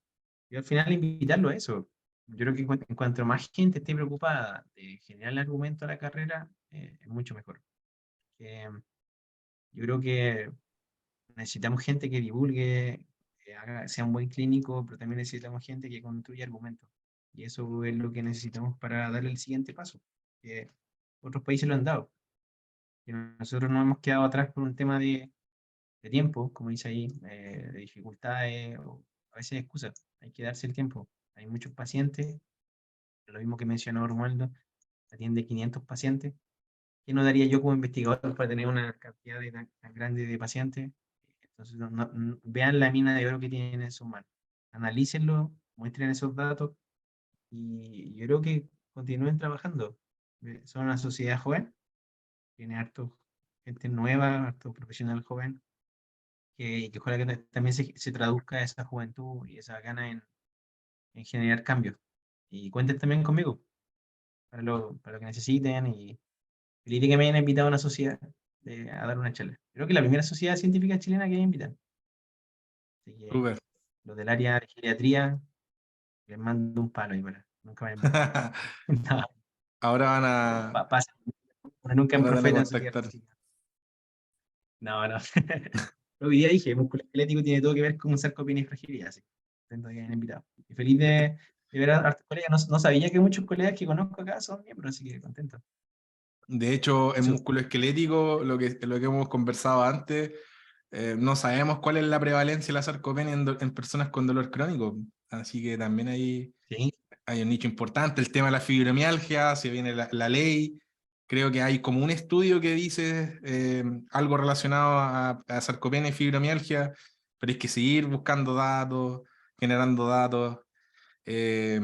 Y al final invitarlo a eso. Yo creo que en cuanto más gente esté preocupada de generar el argumento a la carrera, es mucho mejor. Que, yo creo que necesitamos gente que divulgue, que sea un buen clínico, pero también necesitamos gente que construya argumentos. Y eso es lo que necesitamos para darle el siguiente paso, que otros países lo han dado. Y nosotros nos hemos quedado atrás por un tema de tiempo, como dice ahí, de dificultades o a veces excusas. Hay que darse el tiempo. Hay muchos pacientes, lo mismo que mencionó Romualdo, atiende 500 pacientes. ¿Qué no daría yo como investigador para tener una cantidad tan grande de pacientes? Entonces, vean la mina de oro que tienen en sus manos, analícenlo, muestren esos datos y yo creo que continúen trabajando. Son una sociedad joven, tiene harto gente nueva, harto profesional joven, que ojalá que también se traduzca esa juventud y esa gana en generar cambios. Y cuenten también conmigo para lo que necesiten y feliz de que me hayan invitado a una sociedad a dar una charla. Creo que la primera sociedad científica chilena que invitan. Así que Súper. los del área de geriatría, les mando un palo ahí para. Nunca me han invitado. No, Ahora van a, pasa. Uno nunca es van a tener que profeta en su tierra. contactar. Así que no, no. Hoy día dije, músculo esquelético tiene todo que ver con sarcopenia y fragilidad. Así que contento de que hayan invitado. Y feliz de ver a hartos colegas. No, no sabía que muchos colegas que conozco acá son miembros, así que contento. De hecho, en Eso, músculo esquelético, lo que hemos conversado antes, no sabemos cuál es la prevalencia de la sarcopenia en personas con dolor crónico. Así que también sí, hay un nicho importante. El tema de la fibromialgia, si viene la ley. Creo que hay como un estudio que dice algo relacionado a sarcopenia y fibromialgia, pero hay que seguir buscando datos, generando datos. Eh,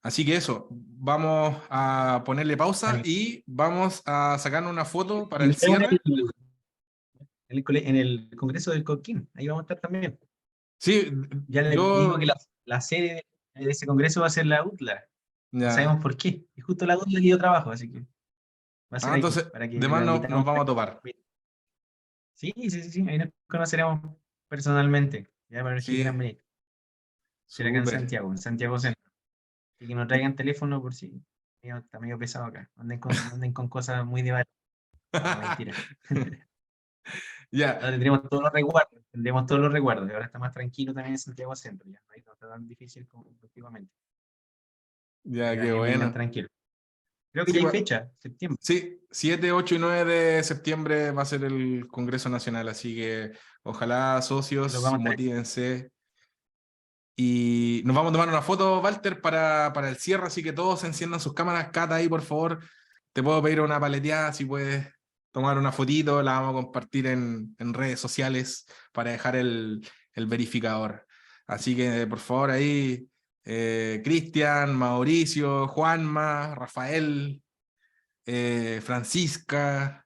Así que eso, vamos a ponerle pausa vale. y vamos a sacar una foto para Y el nos vemos cierre. en el Congreso del Coquín. Ahí vamos a estar también. Sí, Ya les digo que yo, la sede de ese congreso va a ser la UTLA. No ya. sabemos por qué. Y justo la UTLA que yo trabajo, así que va a ser ahí, Entonces, para que de lo más nos invitamos. vamos a topar. Sí, sí, sí, sí, ahí nos conoceremos personalmente. Ya para los que quieran Sí, venir. Será acá súper. En Santiago Centro. Así que no traigan teléfono por si está medio pesado acá. No anden con cosas muy de valor. No, mentira. Ya, Ahora tendremos todos los resguardos. Tendremos todos los resguardos. Y ahora está más tranquilo también en Santiago Centro. Ya no está tan difícil como últimamente. ya, qué Que vengan bueno. tranquilos. Creo que Sí, ya hay fecha, septiembre. sí, 7, 8 y 9 de septiembre va a ser el Congreso Nacional, así que ojalá Que los socios, vamos a estar. motívense. Y nos vamos a tomar una foto, Walter, para el cierre, así que todos enciendan sus cámaras. Cata, ahí, por favor, te puedo pedir una paleteada, si puedes tomar una fotito, la vamos a compartir en redes sociales para dejar el verificador. Así que, por favor, ahí, Cristian, Mauricio, Juanma, Rafael, Francisca,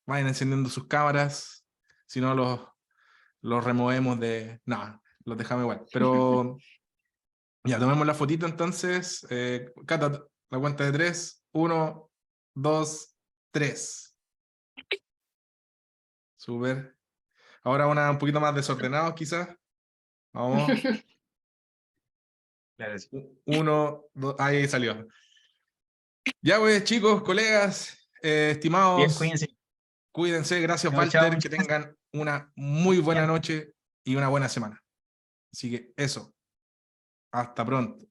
vayan encendiendo sus cámaras, si no los removemos de... No, los dejamos igual, pero... Ya, tomemos la fotito entonces. Cata, la cuenta de 3. 1, 2, 3. Súper. Ahora una un poquito más desordenado, quizás. Vamos. Claro, sí. 1, 2. Ahí salió. Ya pues, chicos, colegas, Bien, estimados, cuídense. cuídense. Gracias, Chao, chao, Walter. Que muchas gracias. tengan una muy buena Bien. noche y una buena semana. Así que eso. Hasta pronto.